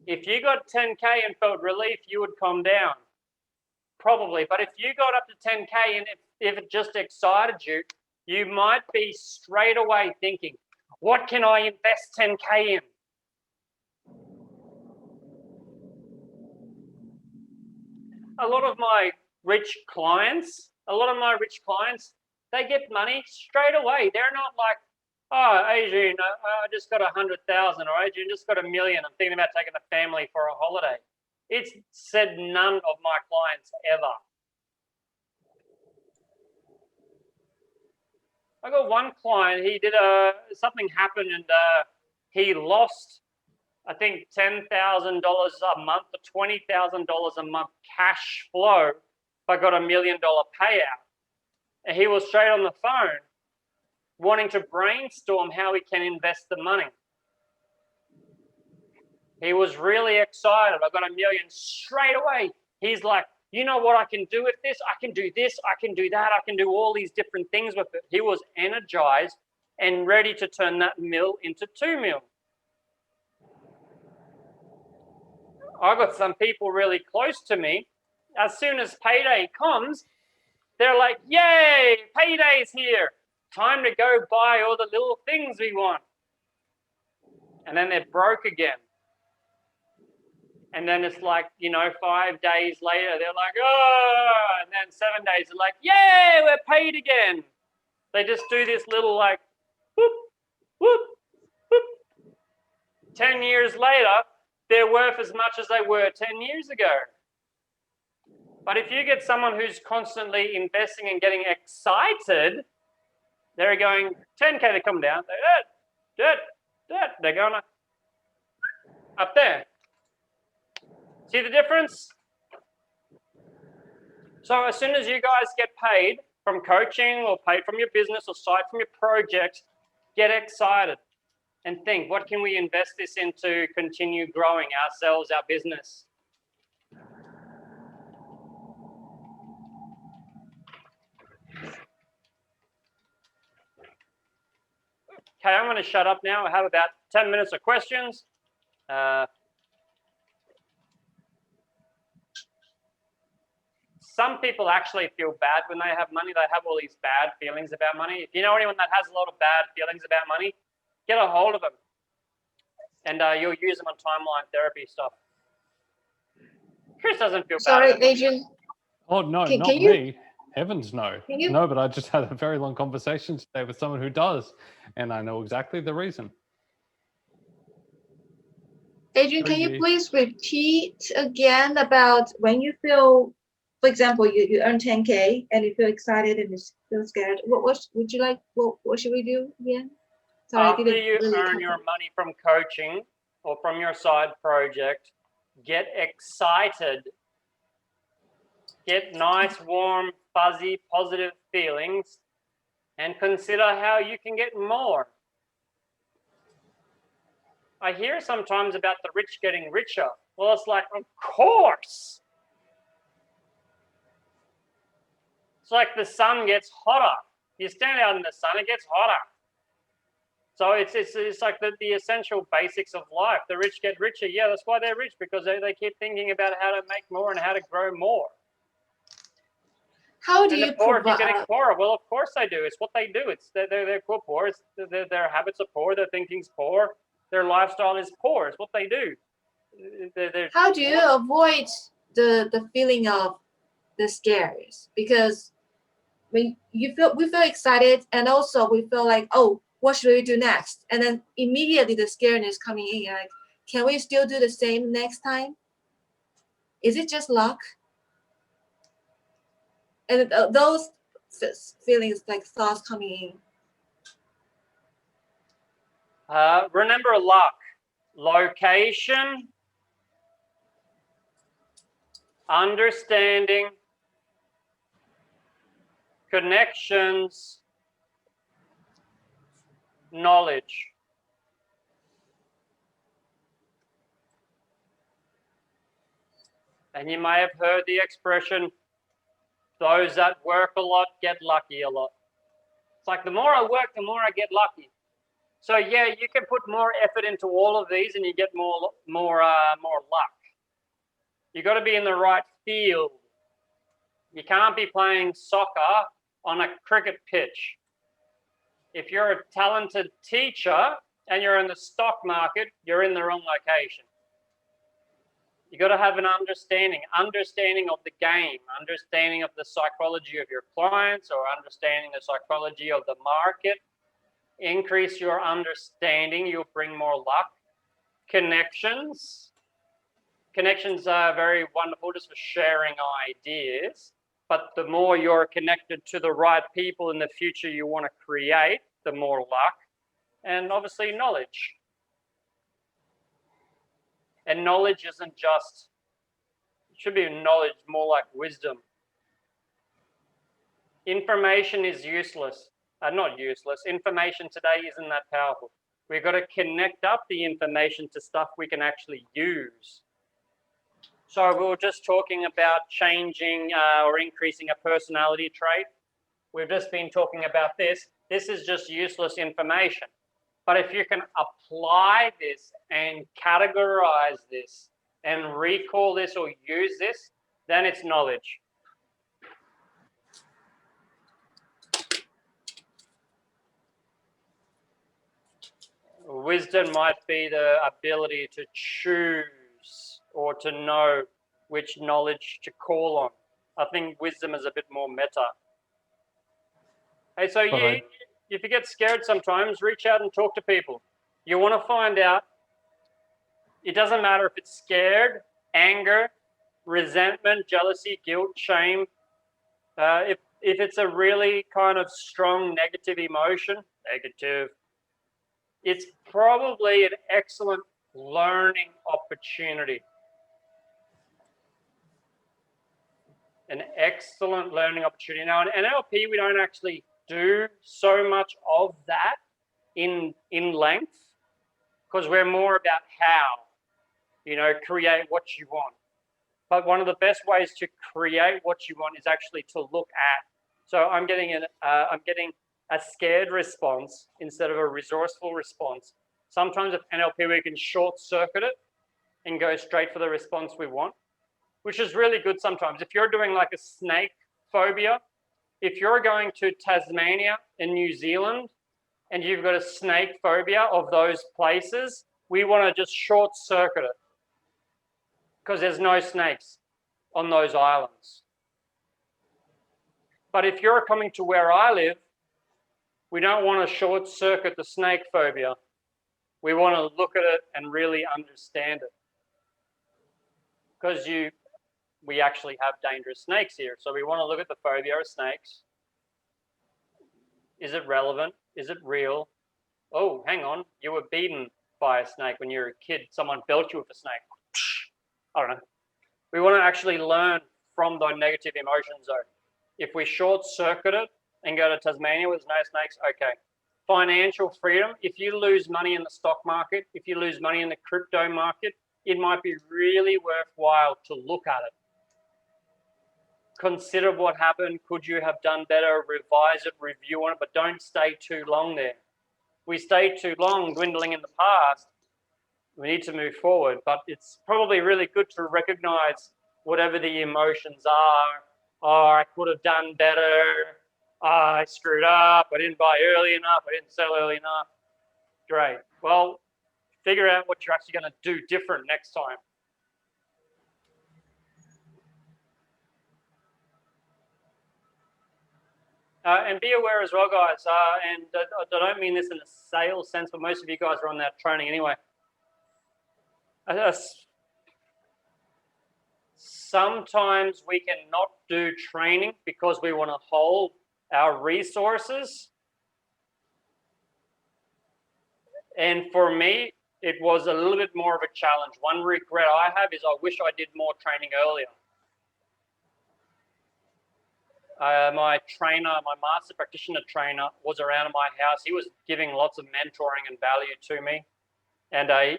If you got 10K and felt relief, you would calm down. Probably. But if you got up to 10K and if it just excited you, you might be straight away thinking, what can I invest 10K in? A lot of my rich clients, they get money straight away. They're not like, oh, Adrian, I just got 100,000, or Adrian just got $1 million. I'm thinking about taking the family for a holiday. It's said none of my clients ever. I got one client, he did something happened and he lost, I think, $10,000 a month or $20,000 a month cash flow if I got $1 million payout. And he was straight on the phone wanting to brainstorm how he can invest the money. He was really excited. I got $1 million straight away. He's like, you know what I can do with this? I can do this, I can do that, I can do all these different things with it. He was energized and ready to turn that mil into 2 mil. I got some people really close to me. As soon as payday comes, they're like, yay, payday's here. Time to go buy all the little things we want. And then they're broke again. And then it's like, 5 days later, they're like, oh, and then 7 days, they're like, yay, we're paid again. They just do this little like, whoop, whoop, whoop. 10 years later, they're worth as much as they were 10 years ago. But if you get someone who's constantly investing and getting excited, they're going 10K, they come down, they're going up there. See the difference? So as soon as you guys get paid from coaching or paid from your business or side from your projects, get excited and think, what can we invest this in to continue growing ourselves, our business? Okay, I'm going to shut up now. I have about 10 minutes of questions. Some people actually feel bad when they have money. They have all these bad feelings about money. If you know anyone that has a lot of bad feelings about money, get a hold of them. And you'll use them on timeline therapy stuff. Chris doesn't feel bad. Sorry, Adrian. Oh, no, not me. Heavens, no. No, but I just had a very long conversation today with someone who does, and I know exactly the reason. Adrian, can you please repeat again about when you feel, for example, you earn 10K and you feel excited and you feel scared. What would you like? What should we do again? Sorry, after you earn your money from coaching or from your side project, get excited. Get nice, warm, fuzzy, positive feelings and consider how you can get more. I hear sometimes about the rich getting richer. Well, it's like, of course. It's like the sun gets hotter. You stand out in the sun, it gets hotter. So it's like the essential basics of life. The rich get richer. Yeah, that's why they're rich, because they keep thinking about how to make more and how to grow more. How do and you the poor provide? keep getting poorer. Well, of course they do. It's what they do. It's they're poor. It's their habits are poor. Their thinking's poor. Their lifestyle is poor. It's what they do. How do you avoid the feeling of the scares? Because when we feel excited, and also we feel like, oh, what should we do next? And then immediately the scareness coming in. Like, can we still do the same next time? Is it just luck? And those feelings, like thoughts coming in. Remember luck, location, understanding, connections, knowledge. And you may have heard the expression, those that work a lot get lucky a lot. It's like the more I work, the more I get lucky. So yeah, you can put more effort into all of these and you get more luck. You got to be in the right field. You can't be playing soccer on a cricket pitch. If you're a talented teacher and you're in the stock market, you're in the wrong location. You got to have an understanding of the game, understanding of the psychology of your clients, or understanding the psychology of the market. Increase your understanding, you'll bring more luck. Connections are very wonderful just for sharing ideas, but the more you're connected to the right people in the future you want to create, the more luck. And obviously knowledge. And knowledge isn't just, it should be knowledge more like wisdom. Information is useless. Not useless. Information today isn't that powerful. We've got to connect up the information to stuff we can actually use. So we were just talking about changing or increasing a personality trait. We've just been talking about this. This is just useless information. But if you can apply this and categorize this and recall this or use this, then it's knowledge. Wisdom might be the ability to choose or to know which knowledge to call on. I think wisdom is a bit more meta. Hey, so if you get scared sometimes, reach out and talk to people. You want to find out, it doesn't matter if it's scared, anger, resentment, jealousy, guilt, shame. If it's a really kind of strong negative emotion, it's probably an excellent learning opportunity. An excellent learning opportunity. Now, in NLP, we don't actually do so much of that in length because we're more about how, create what you want. But one of the best ways to create what you want is actually to look at. So I'm getting a scared response instead of a resourceful response. Sometimes with NLP, we can short circuit it and go straight for the response we want, which is really good sometimes. If you're doing like a snake phobia, if you're going to Tasmania in New Zealand and you've got a snake phobia of those places, we want to just short circuit it because there's no snakes on those islands. But if you're coming to where I live, we don't want to short circuit the snake phobia. We want to look at it and really understand it. Because we actually have dangerous snakes here. So we want to look at the phobia of snakes. Is it relevant? Is it real? Oh, hang on. You were beaten by a snake when you were a kid. Someone belt you with a snake. I don't know. We want to actually learn from those negative emotions though. If we short circuit it and go to Tasmania where there's no snakes, okay. Financial freedom. If you lose money in the stock market, if you lose money in the crypto market, it might be really worthwhile to look at it. Consider what happened. Could you have done better? Revise it, review on it, but don't stay too long there. We stay too long dwindling in the past. We need to move forward, but it's probably really good to recognize whatever the emotions are. Oh, I could have done better. Oh, I screwed up. I didn't buy early enough. I didn't sell early enough. Great. Well, figure out what you're actually going to do different next time. And be aware as well, guys, and I don't mean this in a sales sense, but most of you guys are on that training anyway. Sometimes we cannot do training because we want to hold our resources. And for me, it was a little bit more of a challenge. One regret I have is I wish I did more training earlier. My trainer, my Master Practitioner trainer was around in my house. He was giving lots of mentoring and value to me. And I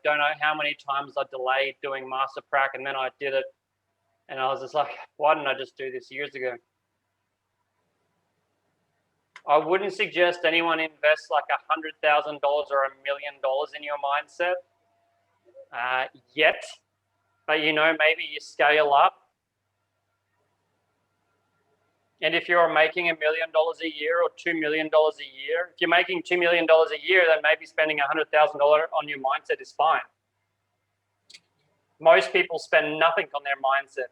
don't know how many times I delayed doing Master Prac, and then I did it. And I was just like, why didn't I just do this years ago? I wouldn't suggest anyone invest like $100,000 or $1 million in your mindset yet. But, you know, maybe you scale up. And if you're making $1 million a year or $2 million a year, if you're making $2 million a year, then maybe spending $100,000 on your mindset is fine. Most people spend nothing on their mindset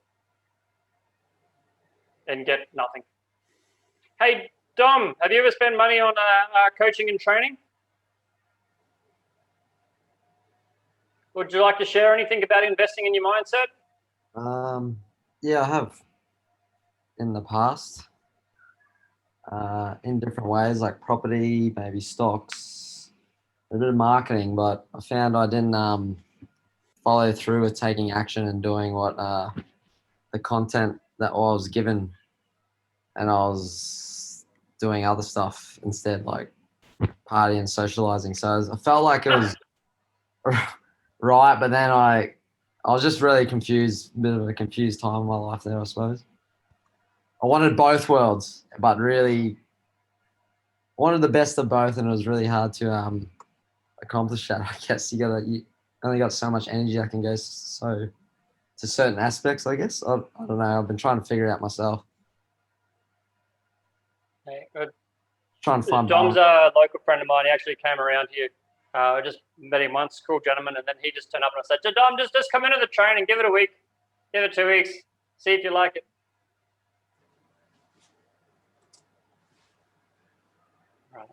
and get nothing. Hey, Dom, have you ever spent money on coaching and training? Would you like to share anything about investing in your mindset? Yeah, I have in the past, in different ways, like property, maybe stocks, a bit of marketing, but I found I didn't follow through with taking action and doing what the content that I was given, and I was doing other stuff instead, like partying, socializing. So I felt like it was right, but then I was just really confused, a bit of a confused time in my life there, I suppose. I wanted both worlds, but really wanted the best of both, and it was really hard to accomplish that. I guess you only got so much energy that can go so to certain aspects, I guess. I don't know. I've been trying to figure it out myself. Okay, good. Trying to find Dom's balance. a local friend of mine. He actually came around here. I just met him once, cool gentleman, and then he just turned up and I said, Dom, just come into the training, give it a week, give it 2 weeks, see if you like it. Right.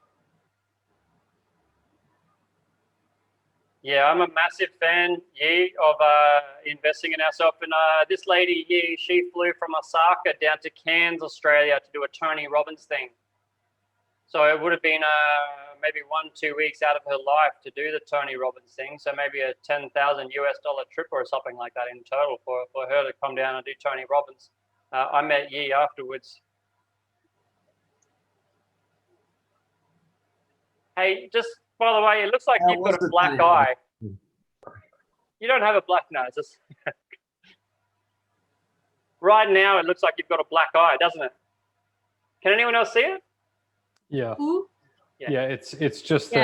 Yeah, I'm a massive fan, of investing in ourselves. And this lady, she flew from Osaka down to Cairns, Australia to do a Tony Robbins thing. So it would have been maybe 1-2 weeks out of her life to do the Tony Robbins thing. So maybe a $10,000 trip or something like that in total for her to come down and do Tony Robbins. I met Yi afterwards. Hey, just by the way, it looks like you've got a black eye. You don't have a black nose. Right now, it looks like you've got a black eye, doesn't it? Can anyone else see it? Yeah. Ooh. Yeah, it's just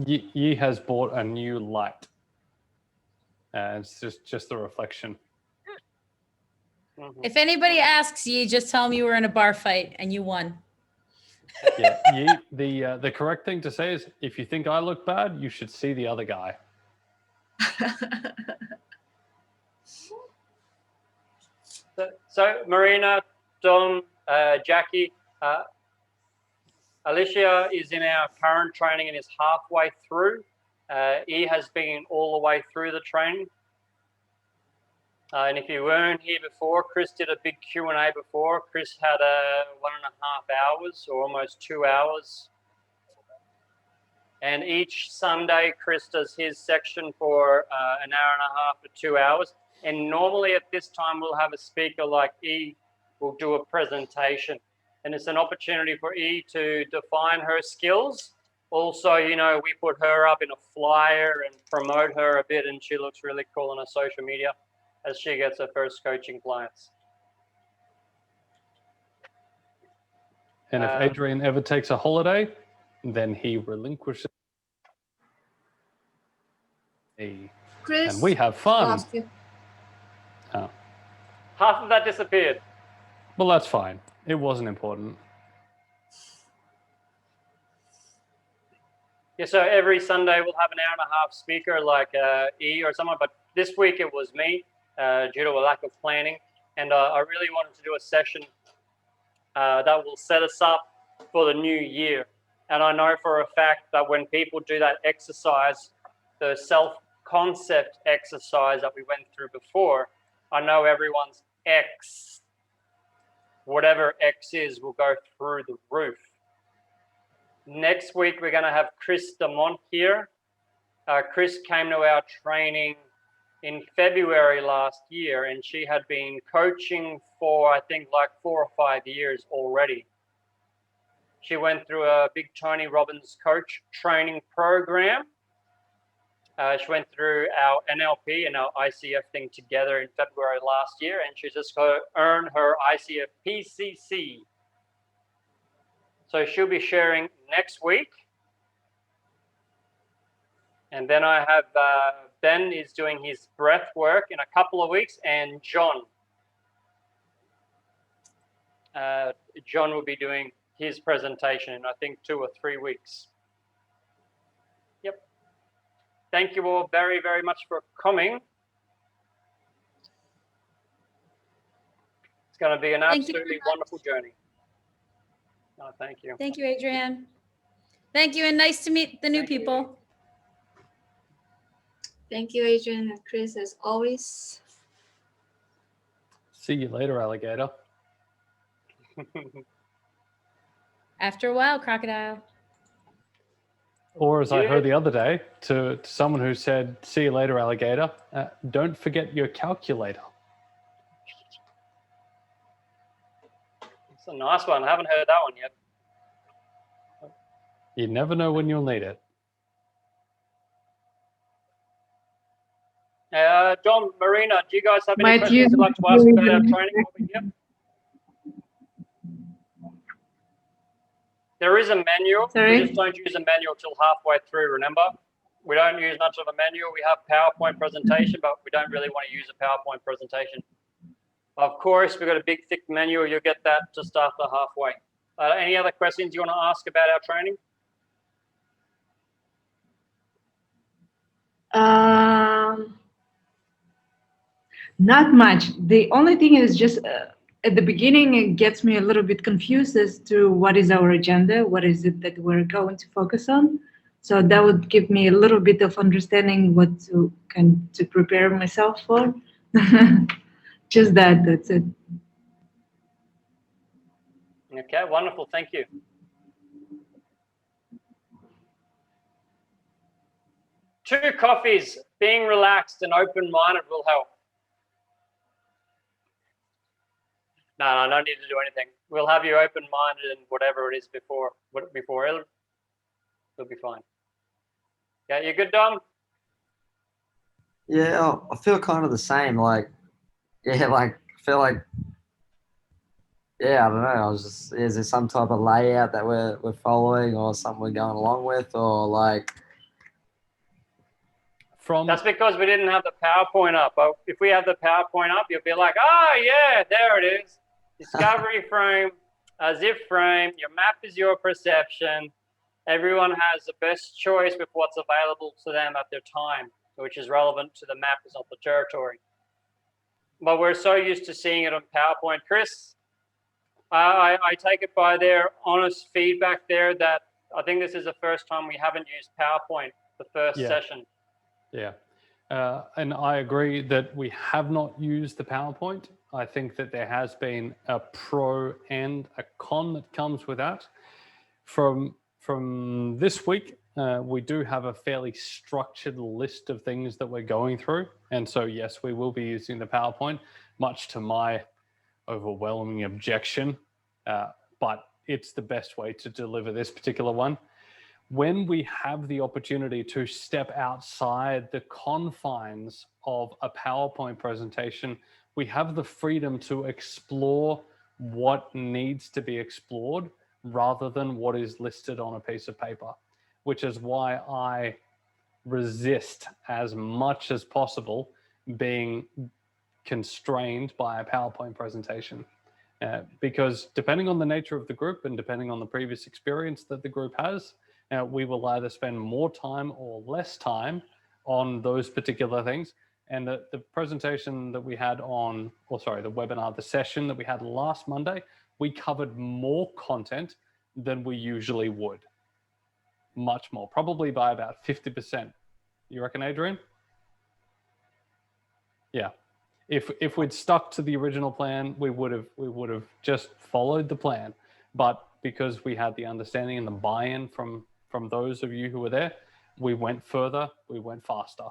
Yi has bought a new light. It's just the reflection. If anybody asks you, just tell them you were in a bar fight and you won. Yeah, Yi, the correct thing to say is, if you think I look bad, you should see the other guy. So Marina, Dom, Jackie, Alicia is in our current training and is halfway through. E has been all the way through the training. And if you weren't here before, Chris did a big Q&A before. Chris had 1.5 hours or almost 2 hours. And each Sunday, Chris does his section for 1.5 hours to 2 hours. And normally at this time, we'll have a speaker like E will do a presentation. And it's an opportunity for E to define her skills. Also, you know, we put her up in a flyer and promote her a bit, and she looks really cool on her social media as she gets her first coaching clients. And if Adrian ever takes a holiday, then he relinquishes me. Chris, and we have fun. Oh. Half of that disappeared. Well, that's fine. It wasn't important. Yeah, so every Sunday we'll have an 1.5 hour speaker like E or someone, but this week it was me due to a lack of planning. And I really wanted to do a session that will set us up for the new year. And I know for a fact that when people do that exercise, the self-concept exercise that we went through before, I know everyone's X, whatever X is, will go through the roof. Next week, we're going to have Chris Demont here. Chris came to our training in February last year, and she had been coaching for, I think, like 4 or 5 years already. She went through a big Tony Robbins coach training program, She went through our NLP and our ICF thing together in February last year, and she's just going to earn her ICF PCC. So she'll be sharing next week. And then I have Ben is doing his breath work in a couple of weeks, and John. John will be doing his presentation in, I think, 2 or 3 weeks. Yep. Thank you all very, very much for coming. It's going to be an absolutely wonderful journey. Oh, thank you. Thank you, Adrian. Thank you, and nice to meet the new people. Thank you, Adrian and Chris, as always. See you later, alligator. After a while, crocodile. Or as I heard the other day, to someone who said, see you later, alligator, don't forget your calculator. It's a nice one. I haven't heard that one yet. You never know when you'll need it. John, Marina, do you guys have any questions you'd like to ask about our training over here? There is a manual. Sorry? We just don't use a manual till halfway through, remember? We don't use much of a manual. We have PowerPoint presentation, but we don't really want to use a PowerPoint presentation. Of course, we've got a big, thick manual. You'll get that just after halfway. Any other questions you want to ask about our training? Not much. The only thing is just at the beginning, it gets me a little bit confused as to what is our agenda, what is it that we're going to focus on. So that would give me a little bit of understanding what to prepare myself for. Just that's it. Okay, wonderful. Thank you. Two coffees, being relaxed and open-minded will help. No, no need to do anything. We'll have you open-minded and whatever it is before it'll be fine. Yeah, you good, Dom? Yeah, I feel kind of the same. Like, yeah, I feel like, yeah, I don't know. Is there some type of layout that we're following, or something we're going along with, or like? That's because we didn't have the PowerPoint up. But if we have the PowerPoint up, you'll be like, oh yeah, there it is. Discovery frame, a zip frame. Your map is your perception. Everyone has the best choice with what's available to them at their time, which is relevant to the map, is not the territory. But we're so used to seeing it on PowerPoint. Chris, I take it by their honest feedback there that I think this is the first time we haven't used PowerPoint the first session. Yeah. And I agree that we have not used the PowerPoint. I think that there has been a pro and a con that comes with that. From this week, we do have a fairly structured list of things that we're going through. And so, yes, we will be using the PowerPoint, much to my overwhelming objection, but it's the best way to deliver this particular one. When we have the opportunity to step outside the confines of a PowerPoint presentation, we have the freedom to explore what needs to be explored rather than what is listed on a piece of paper, which is why I resist as much as possible being constrained by a PowerPoint presentation. Because depending on the nature of the group and depending on the previous experience that the group has, we will either spend more time or less time on those particular things. And the presentation that we had on, the webinar, the session that we had last Monday, we covered more content than we usually would. Much more, probably by about 50%. You reckon, Adrian? Yeah. If we'd stuck to the original plan, we would have just followed the plan. But because we had the understanding and the buy-in from those of you who were there, we went further, we went faster.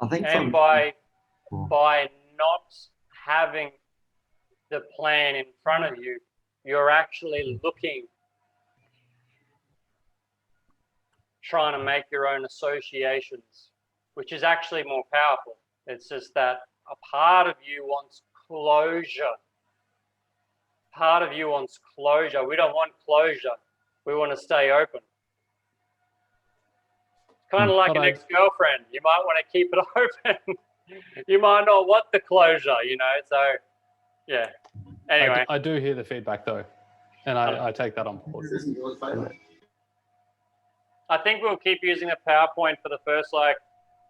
I think and by not having the plan in front of you, you're actually looking trying to make your own associations, which is actually more powerful. It's just that a part of you wants closure. Part of you wants closure. We don't want closure. We want to stay open. Kind of like an ex-girlfriend. You might want to keep it open. You might not want the closure, you know. So, yeah. Anyway. I do hear the feedback, though, and I take that on board. I think we'll keep using the PowerPoint for the first, like,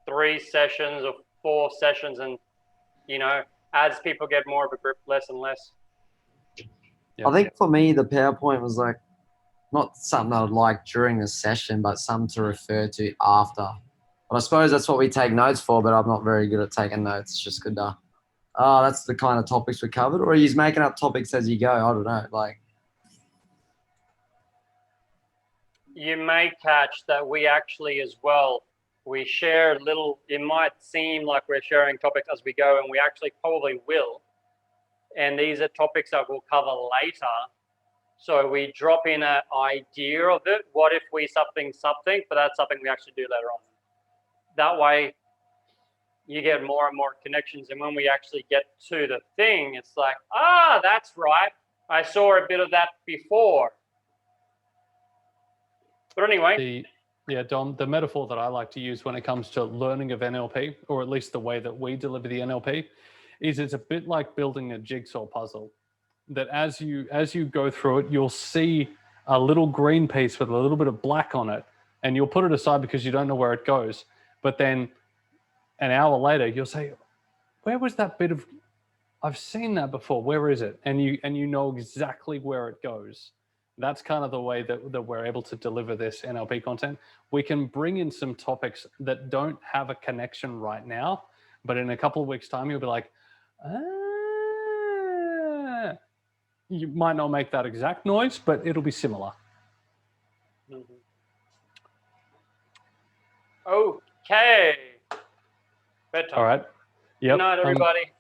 3 sessions or 4 sessions. And, you know, as people get more of a grip, less and less. I think for me, the PowerPoint was like, not something I would like during the session, but something to refer to after. But I suppose that's what we take notes for, but I'm not very good at taking notes. It's just good to, that's the kind of topics we covered. Or he's making up topics as you go. I don't know. Like, you may catch that we actually as well, we share little, it might seem like we're sharing topics as we go, and we actually probably will. And these are topics that we'll cover later. So we drop in an idea of it. What if we something, but that's something we actually do later on. That way you get more and more connections. And when we actually get to the thing, it's like, that's right. I saw a bit of that before. But anyway. Dom, the metaphor that I like to use when it comes to learning of NLP, or at least the way that we deliver the NLP, is it's a bit like building a jigsaw puzzle. That as you go through it, you'll see a little green piece with a little bit of black on it, and you'll put it aside because you don't know where it goes. But then an hour later, you'll say, where was that bit of, I've seen that before, where is it? And you know exactly where it goes. That's kind of the way that we're able to deliver this NLP content. We can bring in some topics that don't have a connection right now, but in a couple of weeks' time, you'll be like, you might not make that exact noise, but it'll be similar. Mm-hmm. Okay. Bedtime. All right. Yep. Good night, everybody.